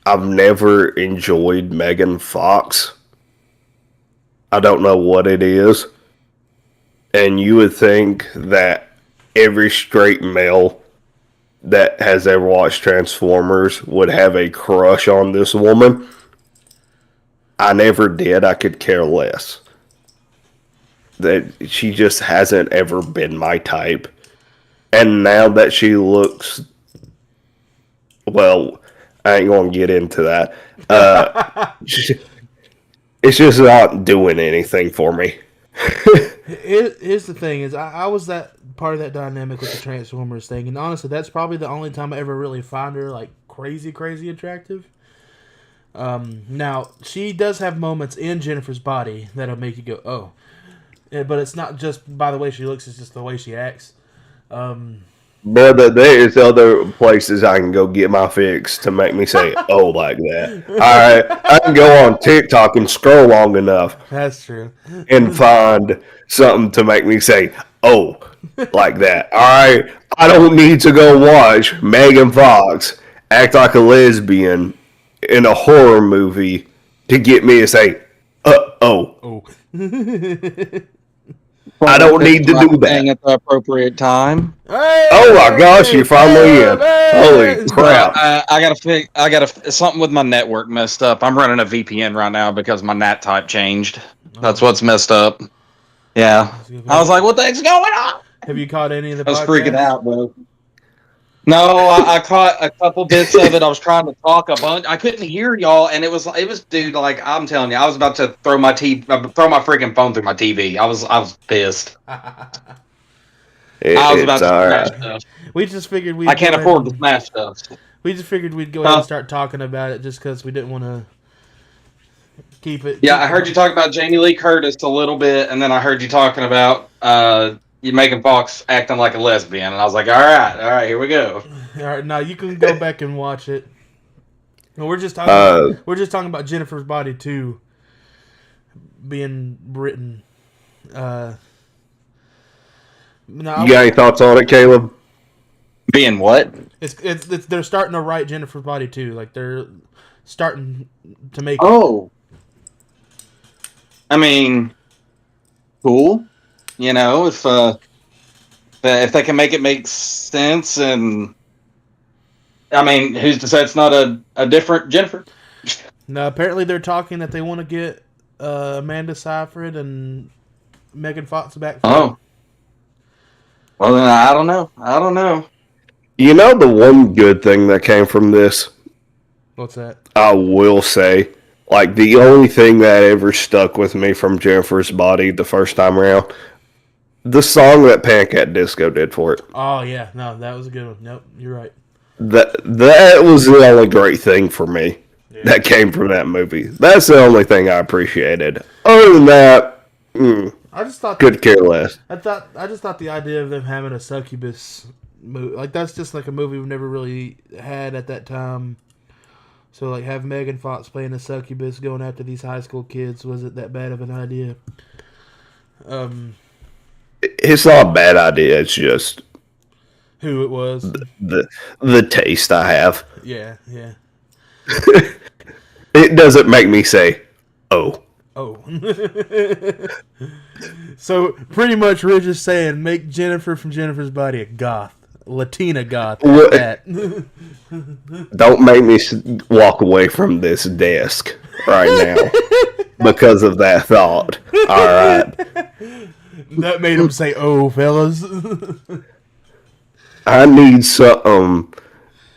B: I've never enjoyed Megan Fox. I don't know what it is. And you would think that every straight male that has ever watched Transformers would have a crush on this woman. I never did. I could care less. That she just hasn't ever been my type. And now that she looks, well, I ain't gonna get into that. It's just not doing anything for me.
A: Here's the thing: is I was that part of that dynamic with the Transformers thing, and honestly, that's probably the only time I ever really find her like crazy attractive. Now she does have moments in Jennifer's Body that'll make you go, "Oh," but it's not just by the way she looks; it's just the way she acts.
B: But there's other places I can go get my fix to make me say, oh, like that. Alright, I can go on TikTok and scroll long enough.
A: That's true.
B: And find something to make me say, oh, like that. Alright, I don't need to go watch Megan Fox act like a lesbian in a horror movie to get me to say, oh. I don't need to do that
D: at the appropriate time.
A: Hey,
B: oh my gosh, you're finally in. Holy crap.
D: I gotta something with my network messed up. I'm running a VPN right now because my NAT type changed. That's what's messed up. Yeah. I was like, what the heck's going on?
A: Have you caught any of the
D: I was
A: podcasts?
D: freaking out, bro. No, I caught a couple bits of it. I was trying to talk a bunch. I couldn't hear y'all, and it was, dude. Like I'm telling you, I was about to throw my freaking phone through my TV. I was pissed. I was about to smash stuff.
A: We just figured
D: I can't afford to smash stuff.
A: We just figured we'd go ahead and start talking about it, just because we didn't want to keep it.
D: Yeah, I heard you talk about Jamie Lee Curtis a little bit, and then I heard you talking about you Megan Fox acting like a lesbian, and I was like, all right, here we go.
A: All right, now you can go back and watch it. No, we're just talking about Jennifer's Body 2 being written.
B: You got any thoughts on it, Caleb?
D: Being what?
A: It's they're starting to write Jennifer's Body 2. Like they're starting to make.
D: Oh, I mean, cool. If they can make it make sense, and I mean, who's to say it's not a different Jennifer?
A: No, apparently they're talking that they want to get Amanda Seyfried and Megan Fox back.
D: Oh, well then I don't know.
B: You know the one good thing that came from this?
A: What's that?
B: I will say, like the only thing that ever stuck with me from Jennifer's Body the first time around. The song that Pancake Disco did for it.
A: Oh, yeah. No, that was a good one. Nope, you're right.
B: That was the only great thing for me that came from that movie. That's the only thing I appreciated. Other than that,
A: I just thought
B: could care less.
A: I just thought the idea of them having a succubus movie, like that's just like a movie we've never really had at that time. So, like, have Megan Fox playing a succubus going after these high school kids, was it that bad of an idea?
B: It's not a bad idea. It's just
A: Who it was.
B: the taste I have.
A: Yeah, yeah.
B: It doesn't make me say, oh.
A: Oh. So, pretty much Rich is saying, make Jennifer from Jennifer's Body a goth. Latina goth.
B: Well,
A: That.
B: Don't make me walk away from this desk right now because of that thought. All right.
A: That made him say, oh, fellas.
B: I need something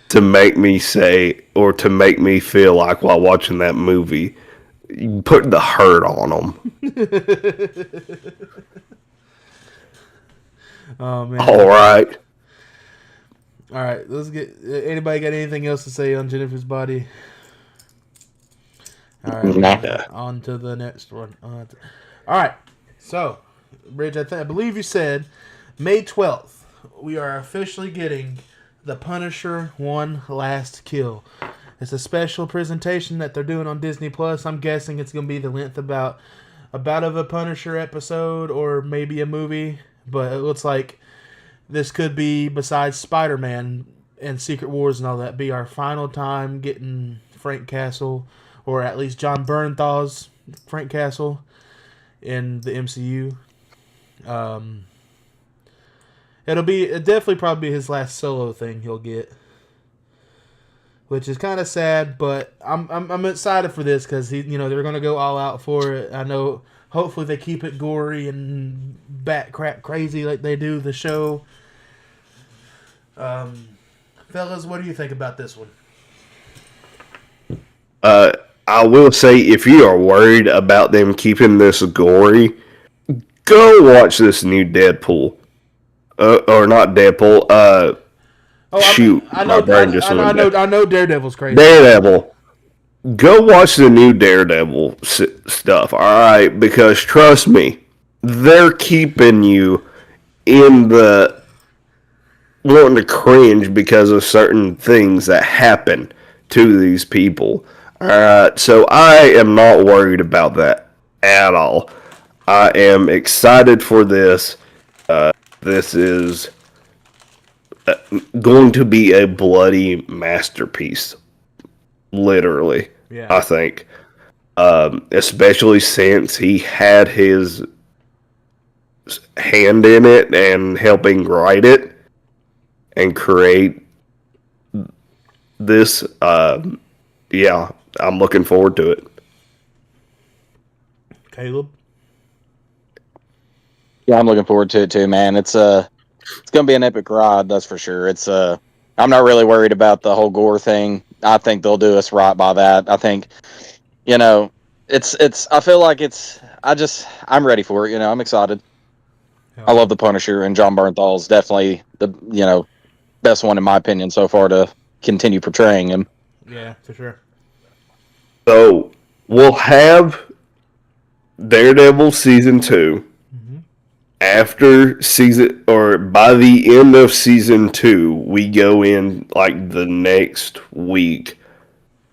B: to make me say or to make me feel like while watching that movie, put the hurt on them.
A: Oh, man.
B: All right.
A: All right, let's get. Anybody got anything else to say on Jennifer's Body? All right, on to the next one. All right, so, Bridge, I believe you said May 12th, we are officially getting The Punisher: One Last Kill. It's a special presentation that they're doing on Disney Plus. I'm guessing it's going to be the length about of a Punisher episode or maybe a movie, but it looks like this could be, besides Spider-Man and Secret Wars and all that, be our final time getting Frank Castle, or at least John Bernthal's Frank Castle in the MCU. It'll definitely probably his last solo thing he'll get, which is kind of sad, but I'm excited for this because they're gonna go all out for it. I know. Hopefully they keep it gory and bat crap crazy like they do the show. Fellas, what do you think about this one?
B: I will say, if you are worried about them keeping this gory, go watch this new Deadpool. Or not Deadpool.
A: I know Daredevil's crazy.
B: Daredevil. Go watch the new Daredevil stuff, alright? Because trust me, they're keeping you in the wanting to cringe because of certain things that happen to these people. Alright, so I am not worried about that at all. I am excited for this. This is going to be a bloody masterpiece. Literally, yeah. I think. Especially since he had his hand in it and helping write it and create this. Yeah, I'm looking forward to it.
A: Caleb?
D: Yeah, I'm looking forward to it too, man. It's gonna be an epic ride, that's for sure. I'm not really worried about the whole gore thing. I think they'll do us right by that. I think, I feel like I'm ready for it. I'm excited. Yeah. I love the Punisher, and John Bernthal's definitely the, best one in my opinion so far to continue portraying him.
A: Yeah, for sure.
B: So we'll have Daredevil season 2. After season, or by the end of season 2, we go in like the next week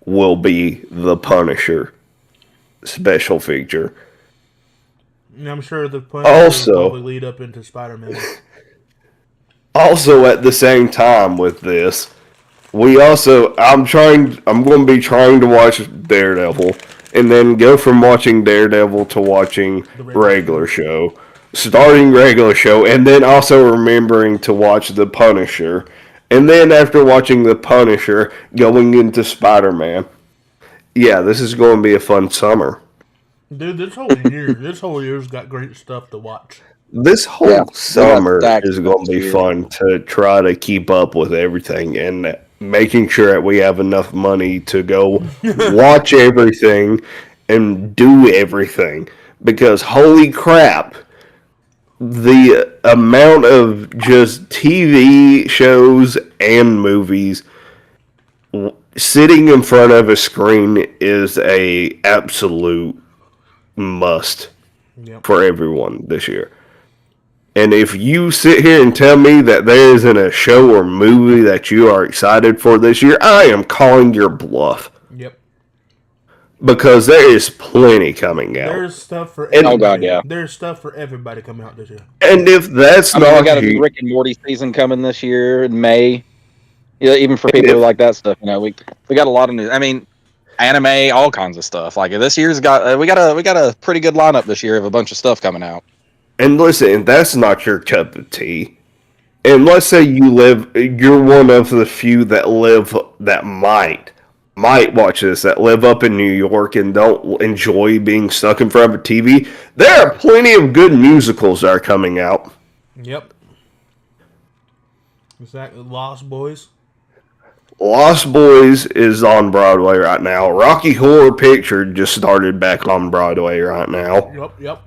B: will be the Punisher special feature.
A: I'm sure the Punisher will probably lead up into Spider-Man.
B: Also, at the same time with this, I'm going to be trying to watch Daredevil, and then go from watching Daredevil to watching regular show. Starting regular show, and then also remembering to watch The Punisher, and then after watching The Punisher, going into Spider-Man. Yeah, this is going to be a fun summer.
A: Dude, this whole year's got great stuff to watch.
B: This whole summer is going to be fun to try to keep up with everything, and making sure that we have enough money to go watch everything and do everything, because holy crap, the amount of just TV shows and movies sitting in front of a screen is a absolute must for everyone this year. And if you sit here and tell me that there isn't a show or movie that you are excited for this year, I am calling your bluff. because there is plenty coming out.
A: There's stuff for
B: And-
A: everybody.
D: Oh, God, yeah.
A: There's stuff for everybody coming out this year.
B: And if that's
D: I mean, we
B: not
D: got a
B: you,
D: Rick and Morty season coming this year in May. Yeah, even for
B: And
D: people who
B: if-
D: like that stuff, we got a lot of new. I mean, anime, all kinds of stuff. Like this year's got we got a pretty good lineup this year of a bunch of stuff coming out.
B: and listen, if that's not your cup of tea, and let's say you're one of the few that might watch this, that live up in New York and don't enjoy being stuck in front of a TV, there are plenty of good musicals that are coming out.
A: Yep. Exactly. Lost Boys.
B: Lost Boys is on Broadway right now. Rocky Horror Picture just started back on Broadway right now.
A: Yep.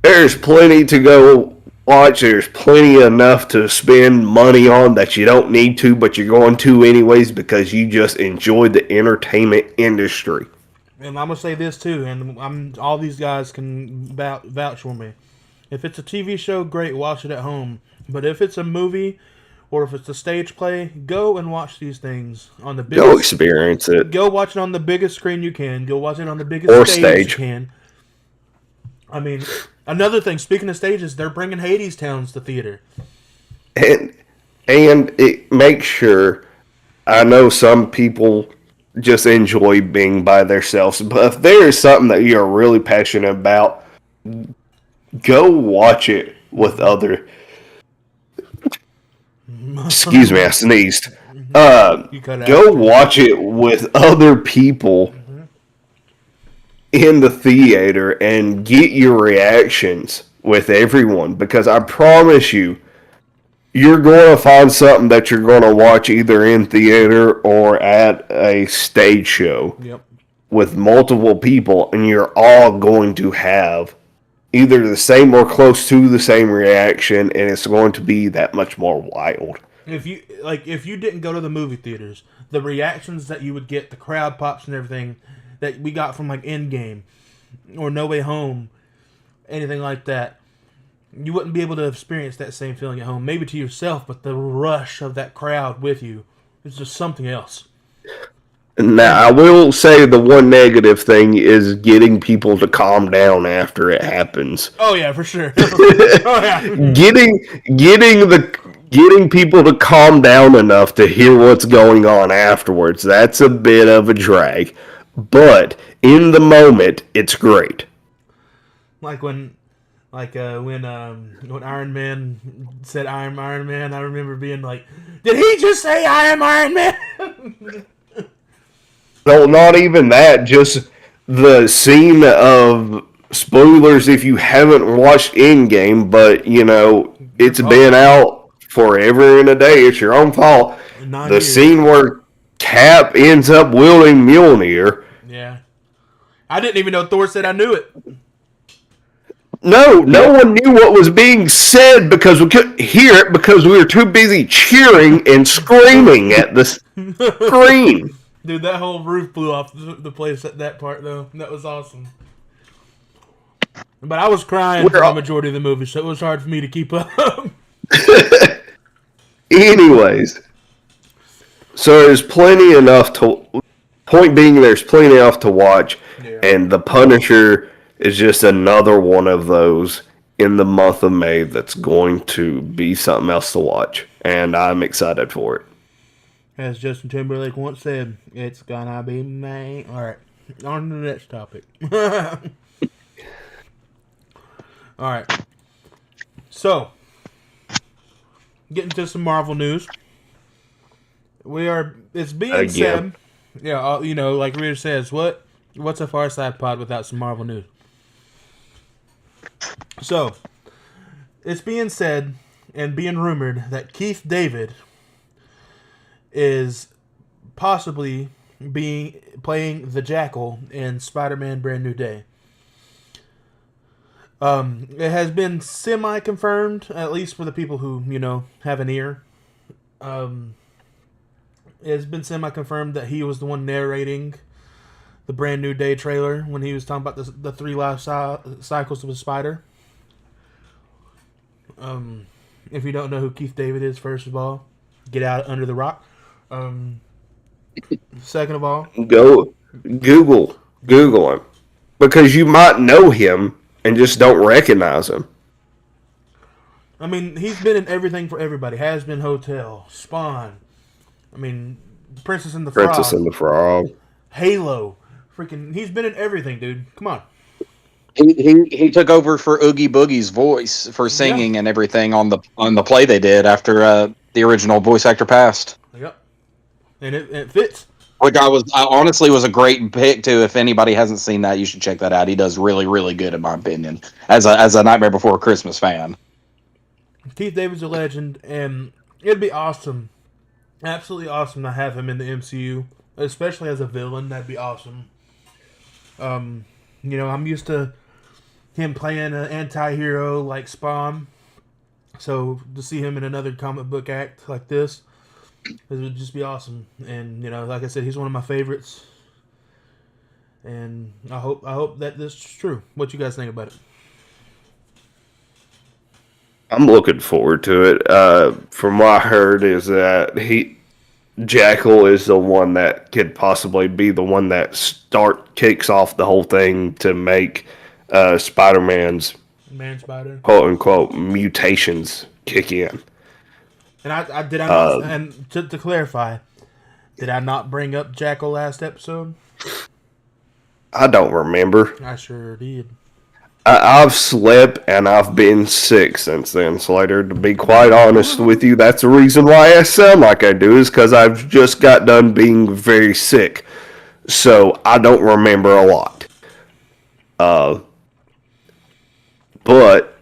B: There's plenty to go watch. There's plenty enough to spend money on that you don't need to, but you're going to anyways because you just enjoy the entertainment industry.
A: And I'm gonna say this too, and all these guys can vouch for me. If it's a TV show, great, watch it at home. But if it's a movie or if it's a stage play, go and watch these things on the biggest.
B: Go experience it.
A: Go watch it on the biggest screen you can. Go watch it on the biggest stage you can. I mean, another thing. Speaking of stages, they're bringing Hades Towns to theater.
B: And it makes sure. I know some people just enjoy being by themselves, but if there is something that you're really passionate about, go watch it with other. Excuse me, I sneezed. Go watch it with other people in the theater and get your reactions with everyone, because I promise you, you're going to find something that you're going to watch either in theater or at a stage show with multiple people, and you're all going to have either the same or close to the same reaction, and it's going to be that much more wild.
A: If you didn't go to the movie theaters, the reactions that you would get, the crowd pops and everything that we got from like Endgame or No Way Home, anything like that, you wouldn't be able to experience that same feeling at home. Maybe to yourself, but the rush of that crowd with you is just something else.
B: Now, I will say the one negative thing is getting people to calm down after it happens.
A: Oh yeah, for sure. Oh yeah.
B: Getting people to calm down enough to hear what's going on afterwards, that's a bit of a drag. But in the moment, it's great.
A: Like when Iron Man said I am Iron Man, I remember being like, did he just say I am Iron Man?
B: No, not even that. Just the scene of spoilers if you haven't watched Endgame, but it's been out forever and a day. It's your own fault. The scene where Cap ends up wielding Mjolnir.
A: Yeah. I didn't even know Thor said I knew it.
B: No one knew what was being said because we couldn't hear it because we were too busy cheering and screaming at the screen.
A: Dude, that whole roof blew off the place at that part, though. That was awesome. But I was crying for the majority of the movie, so it was hard for me to keep up.
B: Anyways, so there's plenty enough to... Point being, there's plenty enough to watch, and The Punisher is just another one of those in the month of May that's going to be something else to watch, and I'm excited for it.
A: As Justin Timberlake once said, it's gonna be May. Alright, on to the next topic. Alright. So, getting to some Marvel news. It's being said, like Rita says, what's a Far Side pod without some Marvel news? So, it's being said and being rumored that Keith David is possibly playing the Jackal in Spider-Man Brand New Day. It has been semi-confirmed, at least for the people who, have an ear. It has been semi-confirmed that he was the one narrating the Brand New Day trailer when he was talking about the 3 life cycles of a spider. If you don't know who Keith David is, first of all, get out under the rock. Second of all,
B: go Google Google him. Because you might know him and just don't recognize him.
A: I mean, he's been in everything for everybody. Has Been Hotel, Spawn. I mean, Princess and the
B: Princess
A: Frog,
B: and the Frog.
A: Halo. Freaking, he's been in everything, dude. Come on.
D: He took over for Oogie Boogie's voice for singing and everything on the play they did after the original voice actor passed.
A: Yep. And it fits.
D: Which I honestly was a great pick too. If anybody hasn't seen that, you should check that out. He does really, really good in my opinion. As a Nightmare Before Christmas fan.
A: Keith David's a legend, and it'd be awesome, absolutely awesome to have him in the MCU, especially as a villain. That'd be awesome. I'm used to him playing an anti-hero like Spawn, so to see him in another comic book act like this, it would just be awesome. And like I said, he's one of my favorites, and I hope that this is true. What you guys think about it?
B: I'm looking forward to it. From what I heard is that Jackal is the one that could possibly be the one that kicks off the whole thing to make Spider-Man's
A: Man Spider,
B: quote unquote mutations kick in.
A: And I did I not, and to clarify, did I not bring up Jackal last episode?
B: I don't remember.
A: I sure did.
B: I've slept and I've been sick since then, Slater. To be quite honest with you, that's the reason why I sound like I do, is because I've just got done being very sick. So I don't remember a lot. But,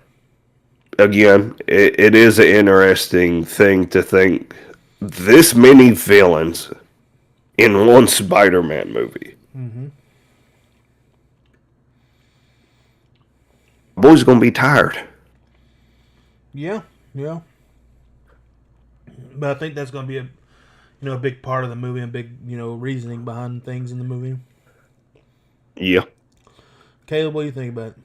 B: again, it is an interesting thing to think this many villains in one Spider-Man movie.
A: Mm-hmm.
B: Boy's gonna be tired.
A: Yeah. But I think that's gonna be a big part of the movie and big reasoning behind things in the movie.
B: Yeah.
A: Caleb, what do you think about it?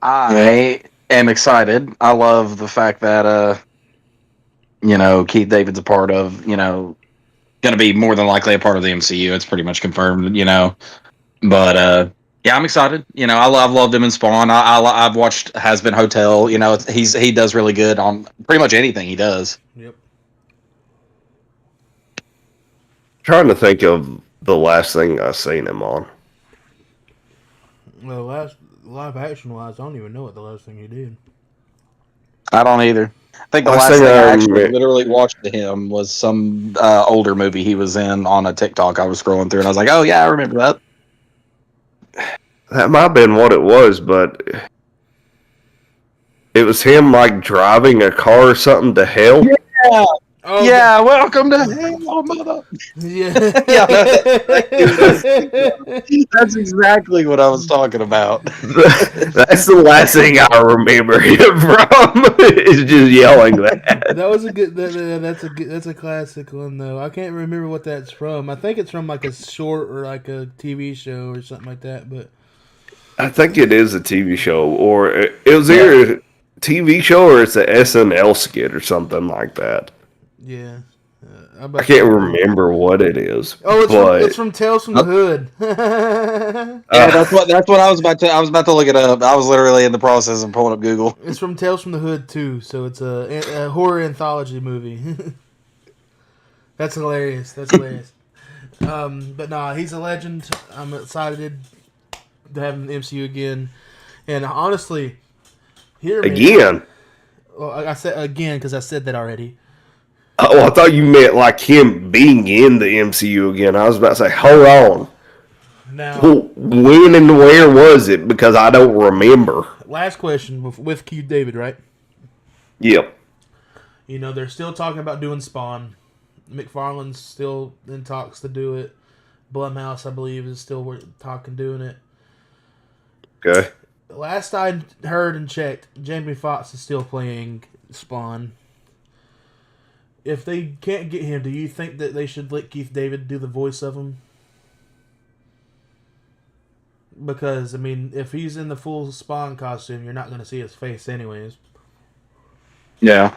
D: I am excited. I love the fact that Keith David's a part of going to be more than likely a part of the MCU. It's pretty much confirmed. But yeah, I'm excited. I've loved him in Spawn. I've watched Has Been Hotel. He does really good on pretty much anything he does.
A: Yep.
B: Trying to think of the last thing I seen him on.
A: Well, last live action wise, I don't even know what the last thing he did.
D: I don't either. I think the last thing I actually literally watched to him was some older movie he was in on a TikTok I was scrolling through, and I was like, oh yeah, I remember that.
B: That might have been what it was, but it was him like driving a car or something to hell.
D: Yeah.
A: Oh,
D: yeah, welcome to hell, mother.
A: Yeah.
D: Yeah, that's exactly what I was talking about.
B: That's the last thing I remember him from. Is just yelling that.
A: That was a good. That's a classic one though. I can't remember what that's from. I think it's from like a short or like a TV show or something like that. But
B: I think it is a TV show, or it was either a TV show or it's a SNL skit or something like that.
A: yeah,
B: I can't remember what it is.
A: Oh, it's from Tales from the Hood.
D: Yeah, that's what I was about to. I was about to look it up. I was literally in the process of pulling up Google.
A: It's from Tales from the Hood too, so it's a horror anthology movie. That's hilarious. But nah, he's a legend. I'm excited to have him in the MCU again, and honestly,
B: Again.
A: Well, I said again because I said that already.
B: Oh, I thought you meant like him being in the MCU again. I was about to say, hold on.
A: Now,
B: when and where was it? Because I don't remember.
A: Last question with Keith David, right?
B: Yep.
A: They're still talking about doing Spawn. McFarlane's still in talks to do it. Blumhouse, I believe, is still talking doing it.
B: Okay.
A: Last I heard and checked, Jamie Foxx is still playing Spawn. If they can't get him, do you think that they should let Keith David do the voice of him? Because, if he's in the full Spawn costume, you're not going to see his face anyways.
D: Yeah.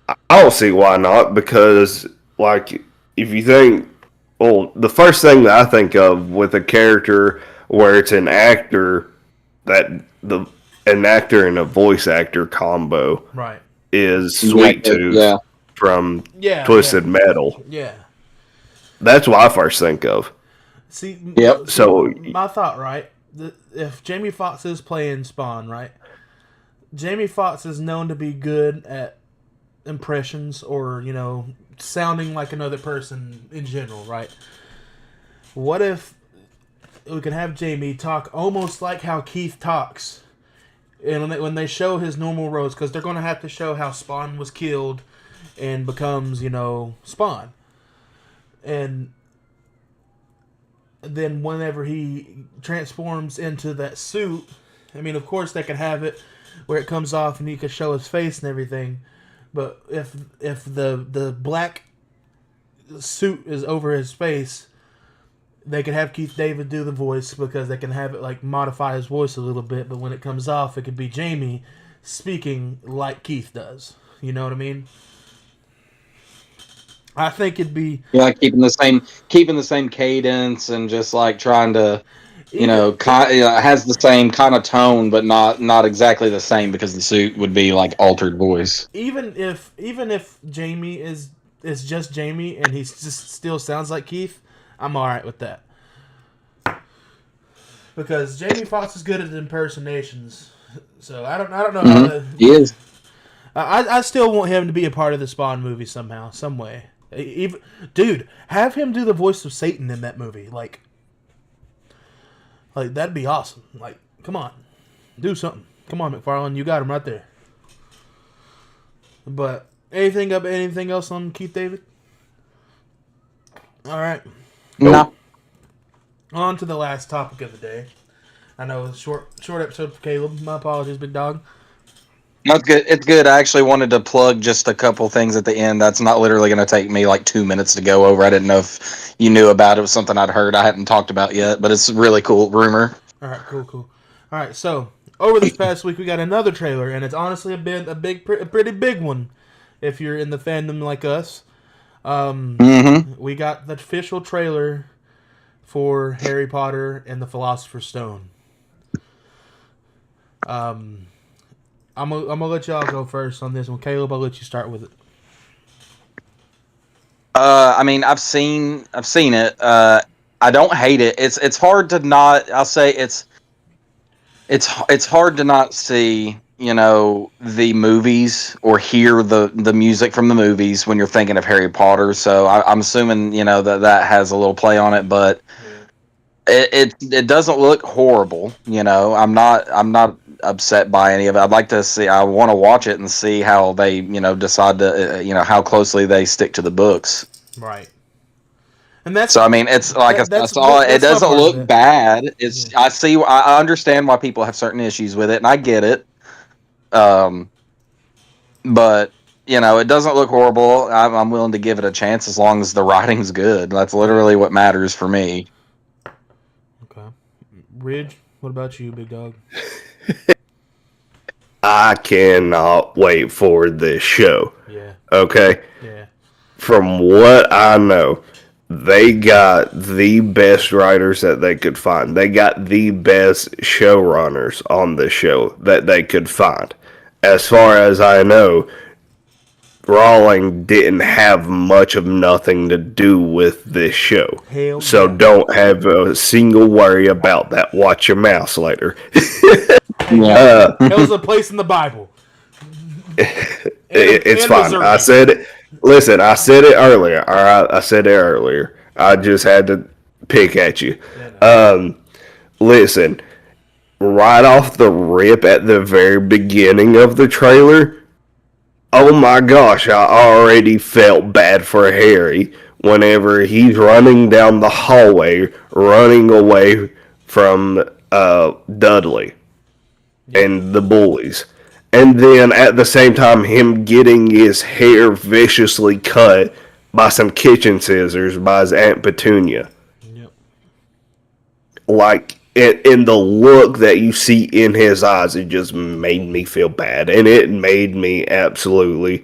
B: I don't see why not, because, like, if you think, well, the first thing that I think of with a character where it's that the an actor and a voice actor combo
A: Right.
B: is Sweet
D: Exactly.
B: Tooth from
A: Yeah.
B: Twisted Metal.
A: Yeah.
B: That's what I first think of.
A: See,
D: Yep.
B: So-
A: my thought, right? If Jamie Foxx is playing Spawn, right? Jamie Foxx is known to be good at impressions or, sounding like another person in general, right? What if we could have Jamie talk almost like how Keith talks? And when they show his normal roles, because they're going to have to show how Spawn was killed and becomes, Spawn. And then whenever he transforms into that suit, I mean, of course they could have it where it comes off and he could show his face and everything. But if the black suit is over his face, they could have Keith David do the voice because they can have it like modify his voice a little bit. But when it comes off, it could be Jamie speaking like Keith does. You know what I mean? I think it'd be
D: keeping the same cadence and just like trying to, has the same kind of tone, but not exactly the same because the suit would be like altered voice.
A: even if Jamie is just Jamie and he just still sounds like Keith, I'm all right with that. Because Jamie Foxx is good at impersonations, so I don't know how to.
D: He is.
A: I still want him to be a part of the Spawn movie somehow, some way. Dude, have him do the voice of Satan in that movie. Like that'd be awesome. Like, come on, do something. Come on, McFarlane, you got him right there. But anything else on Keith David? All right.
D: No.
A: On to the last topic of the day. I know it's a short episode for Caleb. My apologies, big dog.
D: That's good. It's good. I actually wanted to plug just a couple things at the end. That's not literally going to take me like 2 minutes to go over. I didn't know if you knew about it. It was something I'd heard I hadn't talked about yet, but it's a really cool rumor.
A: All right, cool. All right, so over this past week we got another trailer, and it's honestly a pretty big one. If you're in the fandom like us, we got the official trailer for Harry Potter and the Philosopher's Stone. I'm gonna let y'all go first on this one. Caleb, I'll let you start with it.
D: I mean, I've seen it. I don't hate it. It's hard to not. I'll say it's hard to not see, the movies or hear the music from the movies when you're thinking of Harry Potter. So I'm assuming that has a little play on it, but it doesn't look horrible. I'm not upset by any of it. I'd like to see. I want to watch it and see how they decide to how closely they stick to the books.
A: Right. And that's
D: so. I mean, it's like I saw. It doesn't look bad. It's. Yeah. I understand why people have certain issues with it, and I get it. But it doesn't look horrible. I'm willing to give it a chance as long as the writing's good. That's literally what matters for me.
A: Okay, Ridge. What about you, big dog?
B: I cannot wait for this show.
A: Yeah.
B: Okay?
A: Yeah.
B: From what I know, they got the best writers that they could find. They got the best showrunners on the show that they could find. As far as I know, Rowling didn't have much of nothing to do with this show.
A: Hell
B: so
A: yeah.
B: Don't have a single worry about that. Watch your mouth later.
A: That was a place in the Bible.
B: It's fine.
A: Missouri.
B: I said it. Listen, I said it earlier. All right, I said it earlier. I just had to pick at you. Listen, right off the rip at the very beginning of the trailer, oh my gosh, I already felt bad for Harry whenever he's running down the hallway, running away from Dudley and the bullies. And then at the same time, him getting his hair viciously cut by some kitchen scissors by his Aunt Petunia.
A: Yep.
B: Like, in the look that you see in his eyes, it just made me feel bad. And it made me absolutely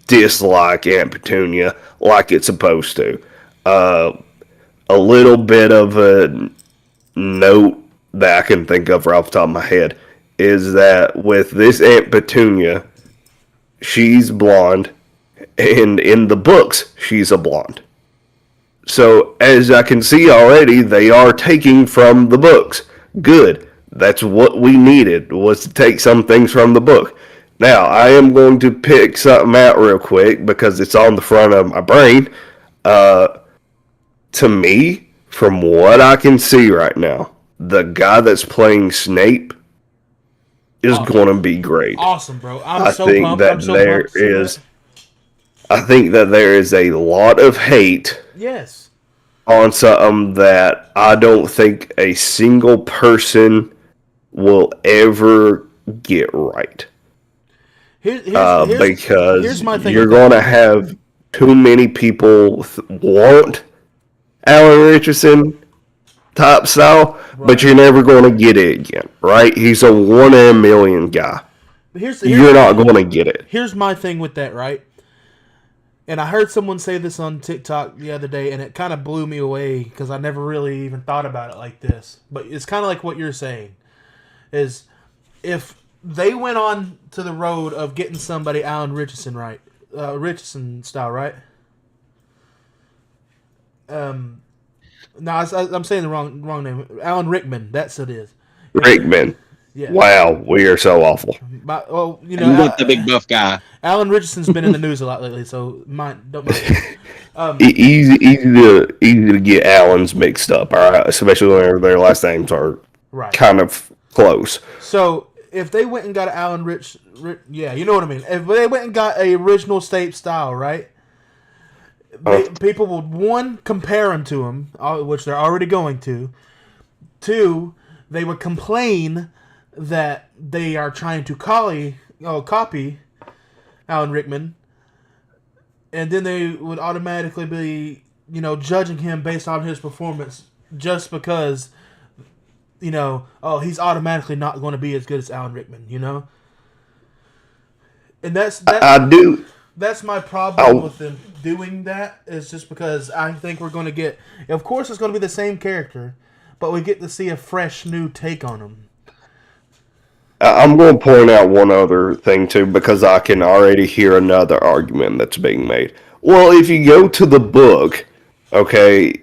B: dislike Aunt Petunia like it's supposed to. A little bit of a note that I can think of right off the top of my head is that with this Aunt Petunia, she's blonde, and in the books, she's a blonde. So, as I can see already, they are taking from the books. Good. That's what we needed, was to take some things from the book. Now, I am going to pick something out real quick because it's on the front of my brain. To me, from what I can see right now, the guy that's playing Snape is going to be great.
A: Awesome, bro.
B: I think that there is a lot of hate
A: Yes.
B: on something that I don't think a single person will ever get right. Because
A: here's my thing
B: you're
A: with
B: going to
A: that.
B: have too many people want Alan Richardson type style, but you're never going to get it again, right? He's a 1 in a million guy. You're not going to get it.
A: Here's my thing with that, right? And I heard someone say this on TikTok the other day, and it kind of blew me away because I never really even thought about it like this. But it's kind of like what you're saying, is if they went on to the road of getting somebody Alan Richardson right, Richardson style, right? No, I'm saying the wrong name. Alan Rickman, that's what it is.
B: Rickman.
A: Yeah.
B: Wow, we are so awful.
A: But, well, you
D: You
A: know,
D: got the big buff guy.
A: Alan Richardson's been in the news a lot lately, so don't mind.
B: Easy to get Allens mixed up, all right? Especially whenever their last names are
A: Right.
B: kind of close.
A: So if they went and got an Alan yeah, you know what I mean. If they went and got a original Snape style, right? People would, one, compare him to him, which they're already going to. Two, they would complain that they are trying to copy Alan Rickman, and then they would automatically be, judging him based on his performance just because, he's automatically not going to be as good as Alan Rickman, And
B: I do.
A: That's my problem with them doing that, is just because I think we're going to get, of course it's going to be the same character, but we get to see a fresh new take on him.
B: I'm going to point out one other thing, too, because I can already hear another argument that's being made. Well, if you go to the book, okay,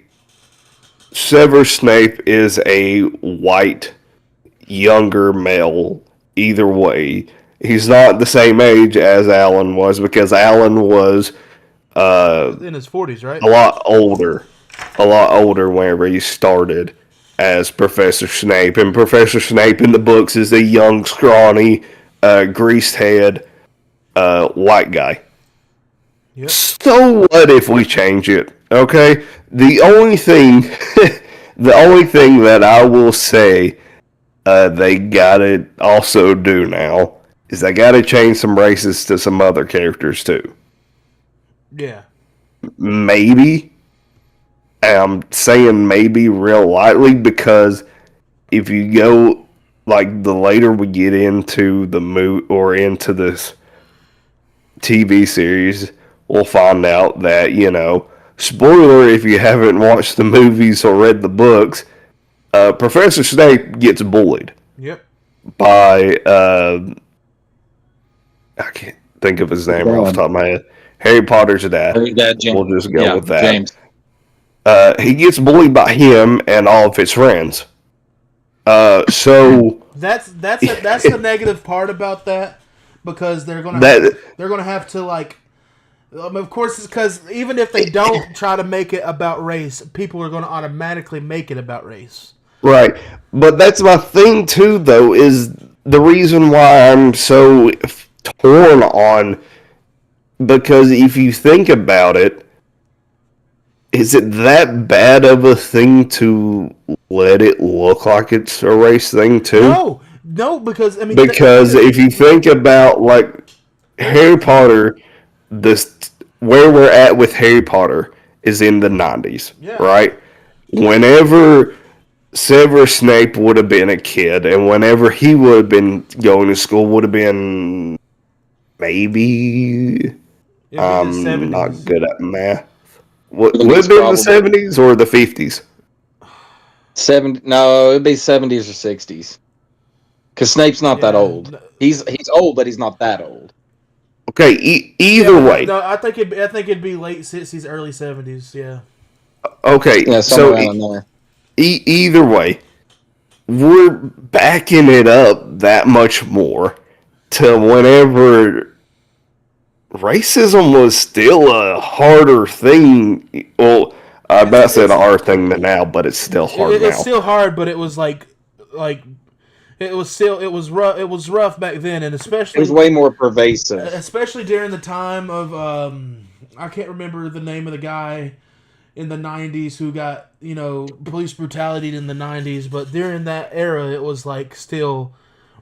B: Severus Snape is a white, younger male, either way. He's not the same age as Alan was, because Alan was
A: in his 40s, right?
B: a lot older whenever he started as Professor Snape. And Professor Snape in the books is a young, scrawny, greased head, white guy.
A: Yep.
B: So what if we change it? Okay? The only thing that I will say they gotta also do now is they gotta change some races to some other characters too.
A: Yeah.
B: Maybe. I'm saying maybe real lightly, because if you go, like, the later we get into the or into this TV series, we'll find out that, spoiler if you haven't watched the movies or read the books, Professor Snape gets bullied.
A: Yep.
B: By, I can't think of his name off the top of my head. Harry Potter's dad. We'll just go with that.
D: James.
B: He gets bullied by him and all of his friends. So
A: that's the negative part about that, because they're gonna have to, like, of course, it's because even if they don't try to make it about race, people are going to automatically make it about race.
B: Right, but that's my thing too, though, is the reason why I'm so torn on, because if you think about it, is it that bad of a thing to let it look like it's a race thing too?
A: No, because
B: if you think about, like, Harry Potter, where we're at with Harry Potter is in the 90s, right? Whenever Severus Snape would have been a kid, and whenever he would have been going to school would have been maybe
A: It'd be the
B: I'm not
A: 70s.
B: good at math. Would it
D: 70s
B: be in the
D: probably.
B: 70s or the 50s?
D: No, it'd be 70s or 60s. Because Snape's not that
A: Yeah.
D: old. He's old, but he's not that old.
B: Okay, either
A: Yeah,
B: way.
A: no, I think it'd be late 60s, early 70s. Yeah.
B: Okay,
D: Yeah,
B: so
D: somewhere around there.
B: either way, we're backing it up that much more to whenever racism was still a harder thing. Well, I'm
A: It's
B: not saying a
A: it's
B: hard thing than now, but it's still hard
A: it's
B: now.
A: still hard, but it was like it was rough. It was rough back then, and
D: It was way more pervasive.
A: especially during the time of I can't remember the name of the guy in the 90s who got, police brutality in the 90s, but during that era it was like still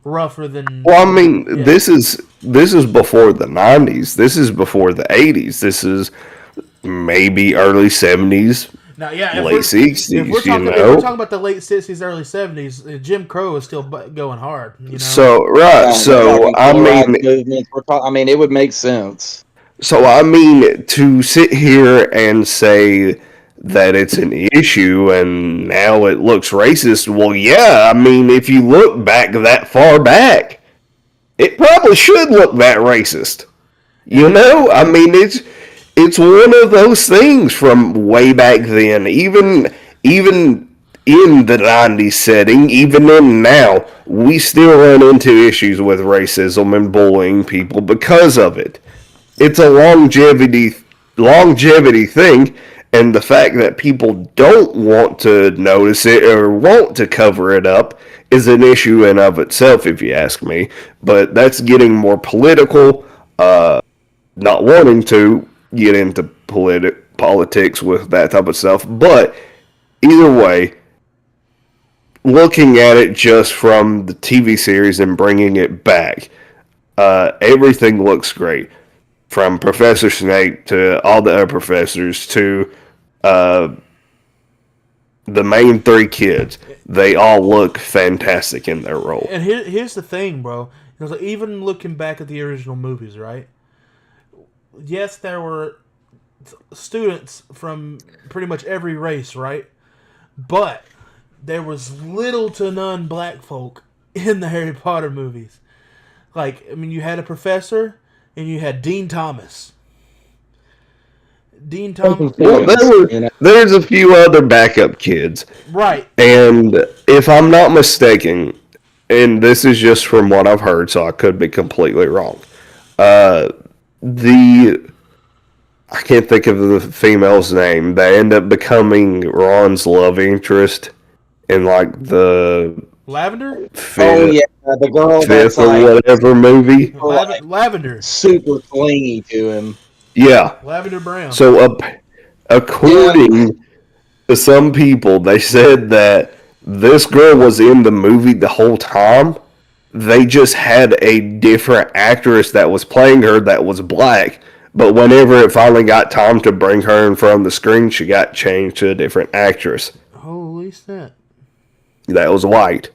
A: rougher than.
B: Well, I mean,
A: Yeah.
B: this is before the 90s. This is before the 80s. This is maybe early 70s,
A: Now, yeah,
B: late 60s,
A: if we're
B: you
A: talking
B: know?
A: about the late 60s, early 70s, Jim Crow is still going hard.
B: So, right. So, I mean,
D: movements. I mean, it would make sense.
B: to sit here and say that it's an issue and now it looks racist, well, yeah, I mean, if you look back that far back, it probably should look that racist. You know? I mean, it's one of those things from way back then. Even in the 90s setting, even in now, we still run into issues with racism and bullying people because of it. It's a longevity thing, and the fact that people don't want to notice it or want to cover it up is an issue in of itself, if you ask me. But that's getting more political. Not wanting to get into politics with that type of stuff, but either way, looking at it just from the TV series and bringing it back, everything looks great. From Professor Snape to all the other professors to the main three kids, they all look fantastic in their role.
A: And here's the thing, bro. Even looking back at the original movies, right? Yes, there were students from pretty much every race, right? But there was little to none black folk in the Harry Potter movies. Like, I mean, you had a professor and you had Dean Thomas.
B: Well, there's a few other backup kids.
A: Right.
B: And if I'm not mistaken, and this is just from what I've heard, so I could be completely wrong. I can't think of the female's name. They end up becoming Ron's love interest in like the
A: Lavender?
D: The girl
B: fifth
D: that's
B: or
D: like
B: whatever movie.
A: Lavender.
D: super clingy to him.
B: Yeah.
A: Lavender Brown.
B: So according to some people, they said that this girl was in the movie the whole time. They just had a different actress that was playing her that was black. But whenever it finally got time to bring her in front of the screen, she got changed to a different actress.
A: Holy snap.
B: That was white.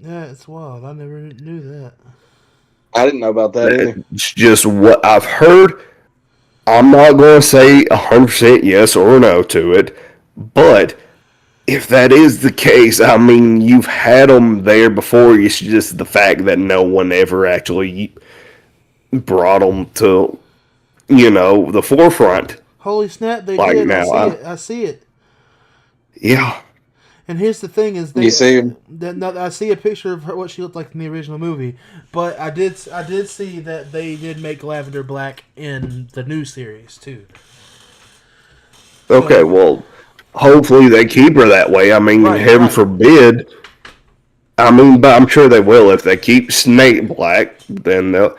A: Yeah, it's wild. I never knew that.
D: I didn't know about that either.
B: It's just what I've heard. I'm not going to say 100% yes or no to it, but if that is the case, I mean, you've had them there before. It's just the fact that no one ever actually brought them to, the forefront.
A: Holy snap, they
B: Like
A: did.
B: now,
A: I see it.
B: Yeah.
A: And here's the thing: is
D: You see him?
A: I see a picture of her, what she looked like in the original movie, but I did see that they did make Lavender black in the new series too.
B: Okay, well, hopefully they keep her that way. I mean, heaven forbid. I mean, but I'm sure they will if they keep Snape black. Then they'll.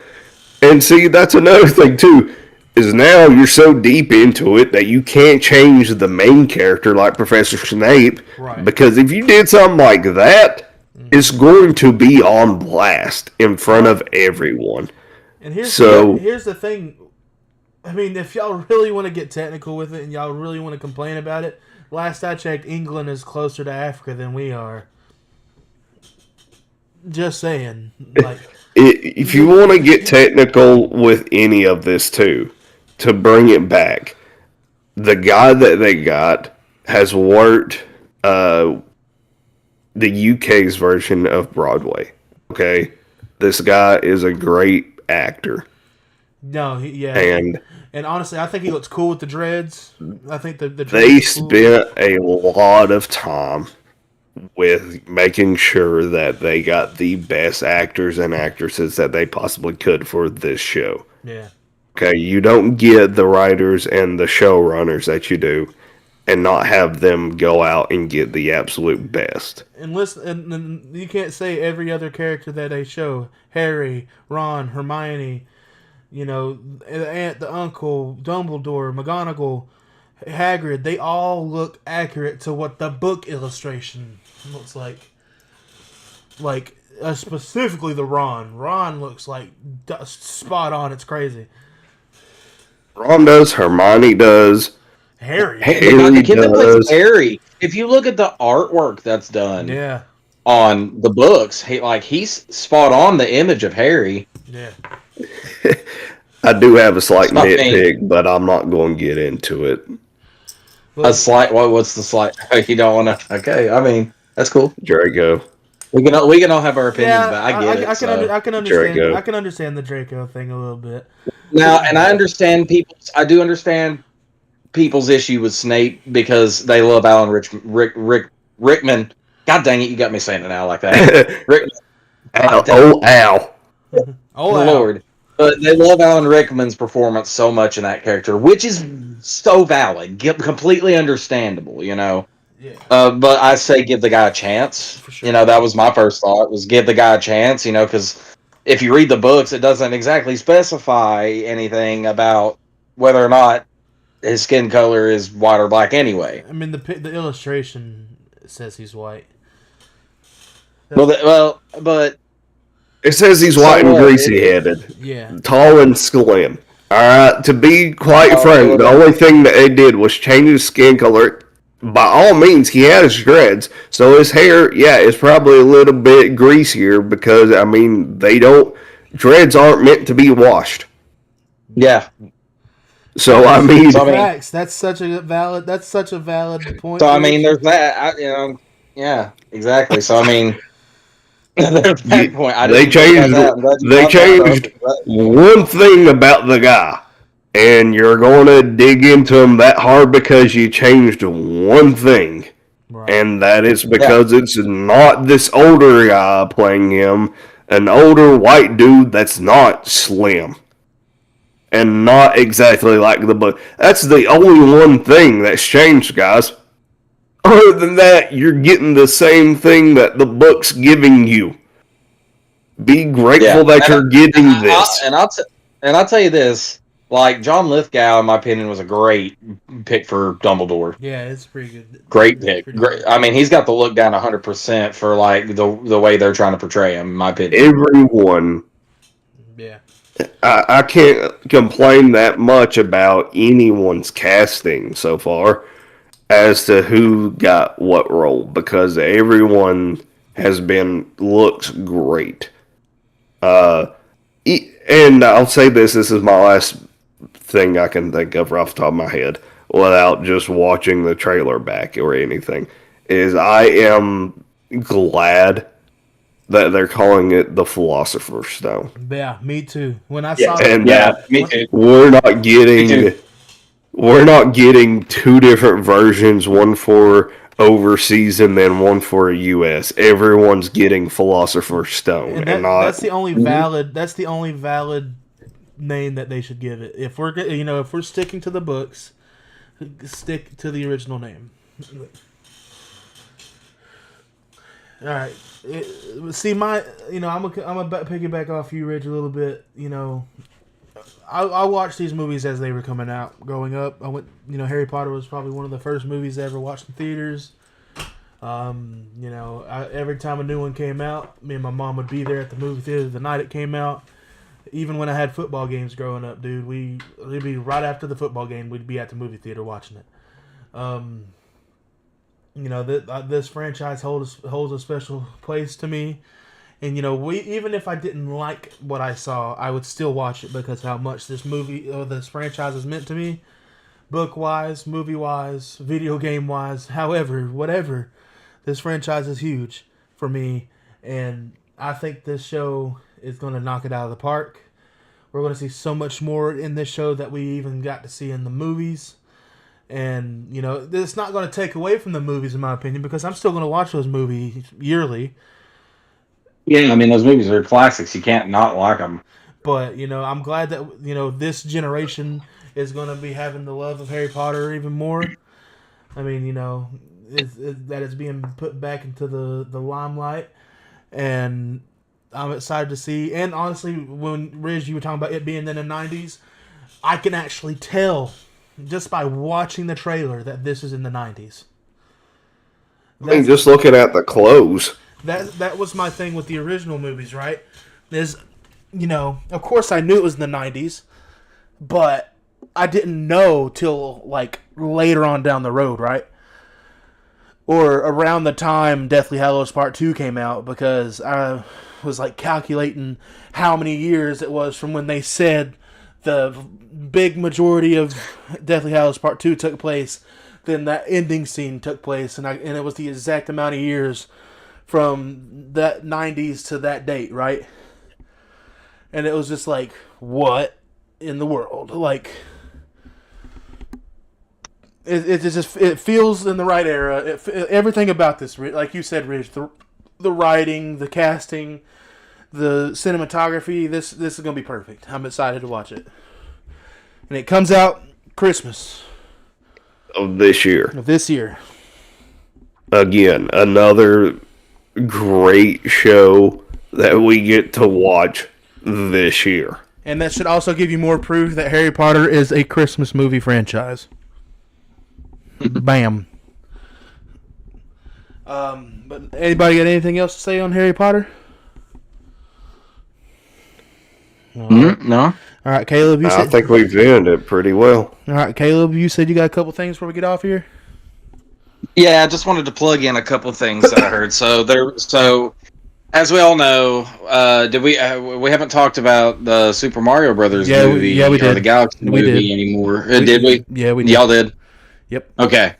B: And see, that's another thing too. Is now you're so deep into it that you can't change the main character like Professor Snape.
A: Right.
B: Because if you did something like that, it's going to be on blast in front of everyone.
A: And here's the thing. I mean, if y'all really want to get technical with it and y'all really want to complain about it, last I checked, England is closer to Africa than we are. Just saying. Like,
B: If you want to get technical with any of this too, to bring it back, the guy that they got has worked the UK's version of Broadway. Okay, this guy is a great actor.
A: No, yeah.
B: And
A: honestly, I think he looks cool with the dreads. I think the dreads
B: they
A: are cool.
B: spent a lot of time with making sure that they got the best actors and actresses that they possibly could for this show.
A: Yeah.
B: Okay, you don't get the writers and the showrunners that you do and not have them go out and get the absolute best.
A: And listen, and you can't say every other character that they show. Harry, Ron, Hermione, the aunt, the uncle, Dumbledore, McGonagall, Hagrid, they all look accurate to what the book illustration looks like. Like, specifically the Ron. Ron looks like spot on. It's crazy.
B: Ron does, Hermione does.
A: Harry
D: the kid that plays Harry, if you look at the artwork that's done on the books, he's spot on the image of Harry.
A: Yeah.
B: I do have a slight nitpick, but I'm not going to get into it.
D: A slight? What's the slight? You don't want to? Okay, I mean that's cool.
B: Draco.
D: We can all have our opinions, but I get it.
A: I can understand.
B: Draco.
A: I can understand the Draco thing a little bit.
D: Now, and I do understand people's issue with Snape because they love Alan Rickman. God dang it, you got me saying it now like that. Rickman.
B: Ow.
A: Oh,
D: Lord. But they love Alan Rickman's performance so much in that character, which is so valid, completely understandable, Yeah. But I say give the guy a chance. For sure. That was my first thought, was give the guy a chance, because if you read the books, it doesn't exactly specify anything about whether or not his skin color is white or black anyway.
A: I mean, the illustration says he's white.
D: But
B: it says he's white and greasy-headed.
A: Yeah.
B: Tall and slim. Alright, to be quite frank, the only thing that they did was change his skin color. By all means, he has dreads, so his hair, is probably a little bit greasier because, dreads aren't meant to be washed.
D: Yeah.
B: So,
A: facts. That's such a valid point.
D: So, there's that, yeah, exactly. So, there's that point.
B: They changed one thing about the guy, and you're going to dig into him that hard because you changed one thing, right. And that is because it's not this older guy playing him, an older white dude that's not slim, and not exactly like the book. That's the only one thing that's changed, guys. Other than that, you're getting the same thing that the book's giving you. Be grateful that you're getting this.
D: I'll tell you this. Like, John Lithgow, in my opinion, was a great pick for Dumbledore.
A: Yeah, it's pretty good.
D: Great pick. Great. He's got the look down 100% for, the way they're trying to portray him, in my opinion.
B: Everyone.
A: Yeah.
B: I can't complain that much about anyone's casting so far as to who got what role, because everyone looks great. And I'll say this is my last thing I can think of off the top of my head without just watching the trailer back or anything, is I am glad that they're calling it the Philosopher's Stone.
A: Yeah, me too. When I saw
D: me too.
B: We're not getting two different versions, one for overseas and then one for US. Everyone's getting Philosopher's Stone, and
A: that's the only valid. That's the only valid name that they should give it. If we're sticking to the books, stick to the original name. All right. I'm gonna piggyback off you, Rich, a little bit. I watched these movies as they were coming out. Growing up, Harry Potter was probably one of the first movies I ever watched in theaters. Every time a new one came out, me and my mom would be there at the movie theater the night it came out. Even when I had football games growing up, dude, it'd be right after the football game, we'd be at the movie theater watching it. This franchise holds a special place to me. And even if I didn't like what I saw, I would still watch it because how much this movie or this franchise is meant to me, book wise, movie wise, video game wise, however, whatever. This franchise is huge for me, and I think this show is going to knock it out of the park. We're going to see so much more in this show that we even got to see in the movies. And, it's not going to take away from the movies, in my opinion, because I'm still going to watch those movies yearly.
D: Yeah, I mean, those movies are classics. You can't not like them.
A: But, I'm glad that, this generation is going to be having the love of Harry Potter even more. I mean, that it's being put back into the limelight. And I'm excited to see. And honestly, when Riz, you were talking about it being in the 90s, I can actually tell just by watching the trailer that this is in the 90s.
B: I mean, just looking at the clothes.
A: That was my thing with the original movies, right? Is, of course I knew it was in the 90s, but I didn't know till, like, later on down the road, right? Or around the time Deathly Hallows Part 2 came out, because I was, like, calculating how many years it was from when they said the big majority of Deathly Hallows Part 2 took place, then that ending scene took place, and it was the exact amount of years from that 90s to that date, right? And it was just like, what in the world? Like, it feels in the right era. Everything about this, like you said, Rich, the writing, the casting, the cinematography, this is going to be perfect. I'm excited to watch it. And it comes out Christmas.
B: Of this year. Again, another great show that we get to watch this year.
A: And that should also give you more proof that Harry Potter is a Christmas movie franchise. Bam. But anybody got anything else to say on Harry Potter?
D: No.
A: All right, Caleb.
B: I think we've ended it pretty well.
A: All right, Caleb. You said you got a couple things before we get off here.
D: Yeah, I just wanted to plug in a couple things that I heard. So as we all know, we haven't talked about the Super Mario Brothers movie
A: we did.
D: or the Galaxy movie anymore. Did we?
A: Yeah, we did.
D: Y'all did.
A: Yep.
D: Okay.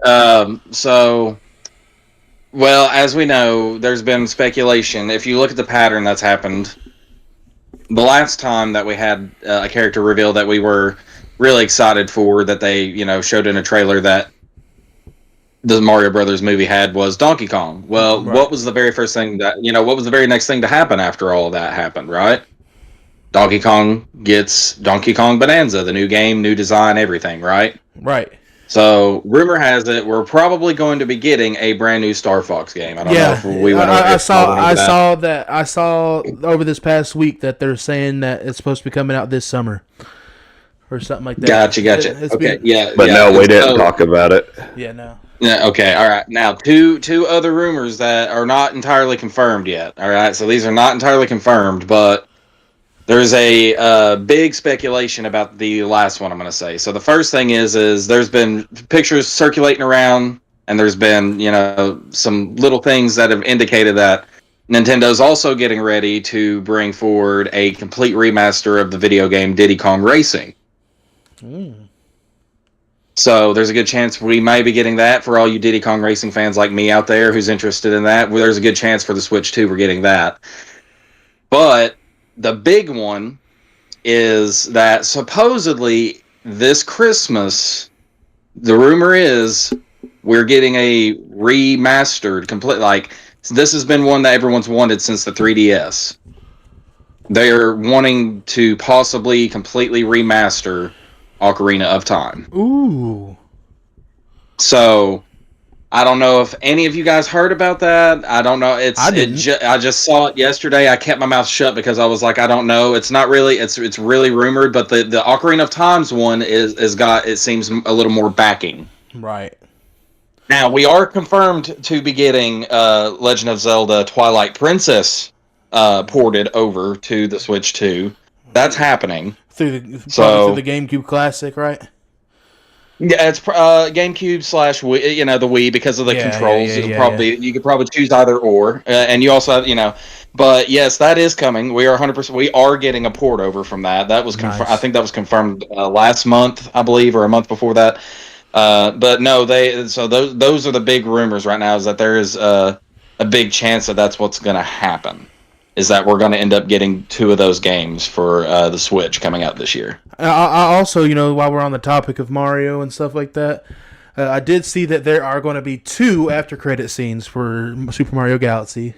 D: Well, as we know, there's been speculation. If you look at the pattern that's happened, the last time that we had a character reveal that we were really excited for, that they, showed in a trailer that the Mario Brothers movie had, was Donkey Kong. Well,
A: right.
D: What was the very first thing what was the very next thing to happen after all of that happened, right? Donkey Kong gets Donkey Kong Bonanza, the new game, new design, everything, right?
A: Right.
D: So, rumor has it we're probably going to be getting a brand new Star Fox game. I don't know if we went over
A: I saw over this past week that they're saying that it's supposed to be coming out this summer. Or something like that.
D: Gotcha. Okay, yeah.
B: But no, we didn't talk about it.
A: Yeah, no.
D: Yeah, okay, all right. Now, two other rumors that are not entirely confirmed yet. All right, so these are not entirely confirmed, but there's a big speculation about the last one I'm going to say. So the first thing is there's been pictures circulating around, and there's been, some little things that have indicated that Nintendo's also getting ready to bring forward a complete remaster of the video game Diddy Kong Racing. So there's a good chance we may be getting that for all you Diddy Kong Racing fans like me out there who's interested in that. Well, there's a good chance for the Switch 2 we're getting that. But the big one is that supposedly this Christmas, the rumor is we're getting a remastered, complete, like, this has been one that everyone's wanted since the 3DS. They're wanting to possibly completely remaster Ocarina of Time.
A: Ooh.
D: So, I don't know if any of you guys heard about that. I don't know. I just saw it yesterday. I kept my mouth shut because I was like, I don't know. It's not really. It's really rumored, but the Ocarina of Time's one is got. It seems a little more backing.
A: Right.
D: Now we are confirmed to be getting Legend of Zelda: Twilight Princess ported over to the Switch 2. That's happening.
A: Through the GameCube Classic, right?
D: Yeah, it's GameCube slash Wii, the Wii because of the controls. You could probably choose either or, and you also have. But yes, that is coming. We are 100%. We are getting a port over from that. That was confirmed.
A: Nice.
D: I think that was confirmed last month, I believe, or a month before that. But no, those are the big rumors right now. Is that there is a big chance that that's what's going to happen. Is that we're going to end up getting 2 of those games for the Switch coming out this year.
A: I also, while we're on the topic of Mario and stuff like that, I did see that there are going to be 2 after-credit scenes for Super Mario Galaxy.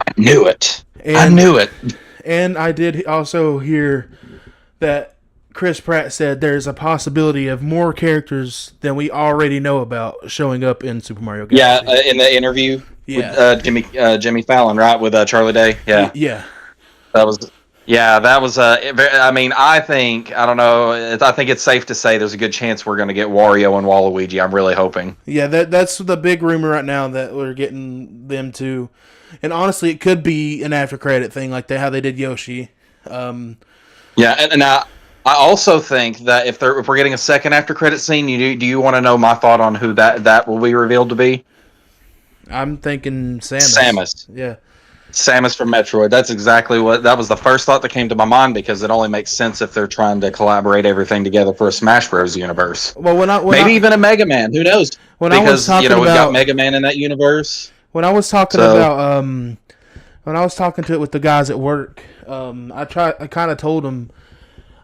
D: I knew it.
A: And I did also hear that Chris Pratt said there's a possibility of more characters than we already know about showing up in Super Mario Galaxy.
D: Yeah, in the interview with Jimmy Fallon, right, with Charlie Day.
A: Yeah.
D: That was. I mean, I don't know. I think it's safe to say there's a good chance we're going to get Wario and Waluigi. I'm really hoping.
A: Yeah, that's the big rumor right now, that we're getting them to. And honestly, it could be an after-credit thing, like how they did Yoshi.
D: And I also think that if we're getting a second after-credit scene, do you want to know my thought on who that will be revealed to be?
A: I'm thinking Samus.
D: Samus.
A: Yeah.
D: Samus from Metroid. That was the first thought that came to my mind, because it only makes sense if they're trying to collaborate everything together for a Smash Bros. Universe.
A: Well,
D: even a Mega Man. Who knows? We've got Mega Man in that universe.
A: When I was talking about when I was talking to it with the guys at work, I kind of told them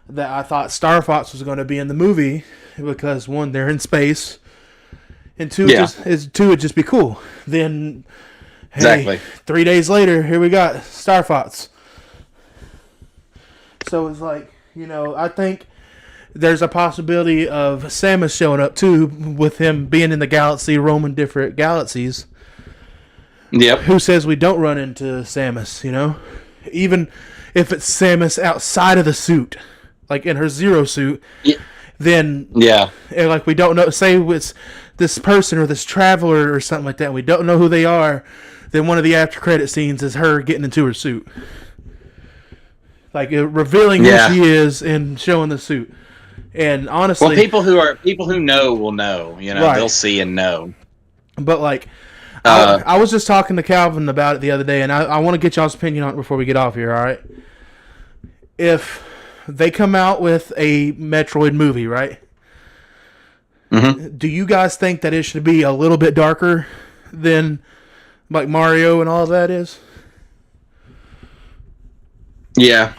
A: that I thought Star Fox was going to be in the movie because 1, they're in space, and 2, it'd just be cool. Then. Hey, 3 days later, here we got Star Fox. So it's like, I think there's a possibility of Samus showing up too, with him being in the galaxy, roaming different galaxies.
D: Yep.
A: Who says we don't run into Samus, Even if it's Samus outside of the suit, like in her Zero suit, then like we don't know, say it's this person or this traveler or something like that, and we don't know who they are. Then one of the after credit scenes is her getting into her suit, like revealing who she is and showing the suit. And honestly,
D: people who know will know. Right. They'll see and know.
A: But like, I was just talking to Calvin about it the other day, and I want to get y'all's opinion on it before we get off here. All right, if they come out with a Metroid movie, right?
D: Mm-hmm.
A: Do you guys think that it should be a little bit darker than like Mario and all of that is?
D: Yeah.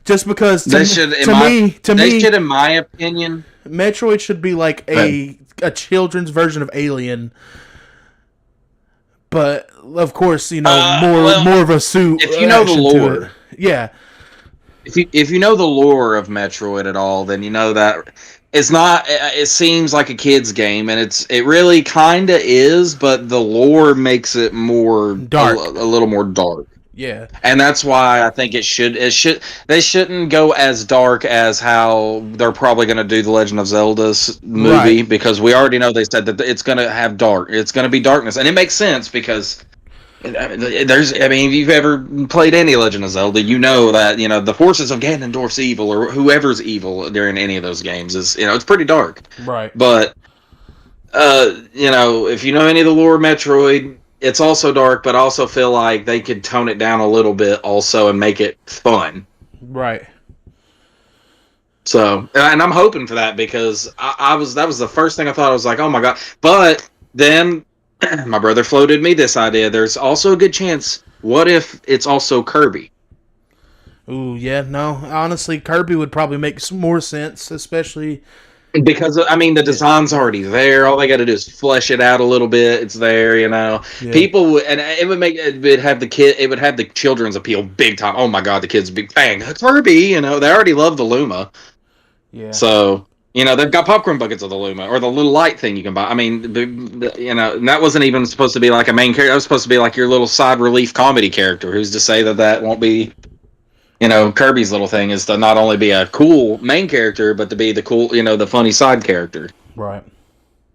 A: Just because
D: to me, in my opinion,
A: Metroid should be like a children's version of Alien. But of course, more of a suit.
D: If you know the lore,
A: yeah.
D: If you know the lore of Metroid at all, then you know that it's not. It seems like a kid's game, and it really kind of is. But the lore makes it more
A: dark,
D: a little more dark.
A: Yeah,
D: and that's why I think they shouldn't go as dark as how they're probably going to do the Legend of Zelda's movie, right. Because we already know they said that it's going to have it's going to be darkness, and it makes sense because. If you've ever played any Legend of Zelda, you know that the forces of Ganondorf's evil or whoever's evil during any of those games is it's pretty dark,
A: right?
D: But if you know any of the lore of Metroid, it's also dark, but I also feel like they could tone it down a little bit also and make it fun,
A: right?
D: So, and I'm hoping for that because that was the first thing I thought. I was like, oh my god, but then. My brother floated me this idea. There's also a good chance. What if it's also Kirby?
A: Ooh, yeah, no. Honestly, Kirby would probably make some more sense, especially
D: because the design's already there. All they got to do is flesh it out a little bit. It's there, Yeah. People would, and it would have the children's appeal big time. Oh my god, the kids big bang Kirby. They already love the Luma.
A: Yeah.
D: So. They've got popcorn buckets of the Luma or the little light thing you can buy. And that wasn't even supposed to be like a main character. That was supposed to be like your little side relief comedy character. Who's to say that won't be, Kirby's little thing is to not only be a cool main character, but to be the cool, the funny side character.
A: Right.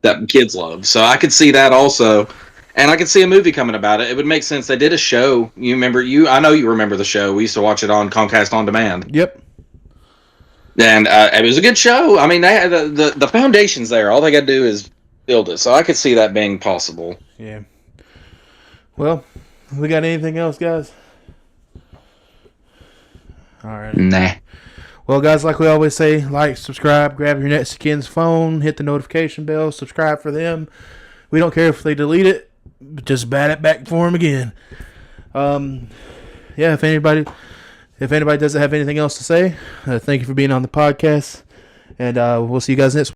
D: That kids love. So I could see that also. And I could see a movie coming about it. It would make sense. They did a show. I know you remember the show. We used to watch it on Comcast On Demand.
A: Yep.
D: And it was a good show. I mean, they had the foundation's there. All they got to do is build it. So I could see that being possible.
A: Yeah. Well, we got anything else, guys? All right.
D: Nah.
A: Well, guys, like we always say, like, subscribe, grab your next of kin's phone, hit the notification bell, subscribe for them. We don't care if they delete it, just bat it back for them again. Yeah, if anybody doesn't have anything else to say, thank you for being on the podcast, and we'll see you guys next week.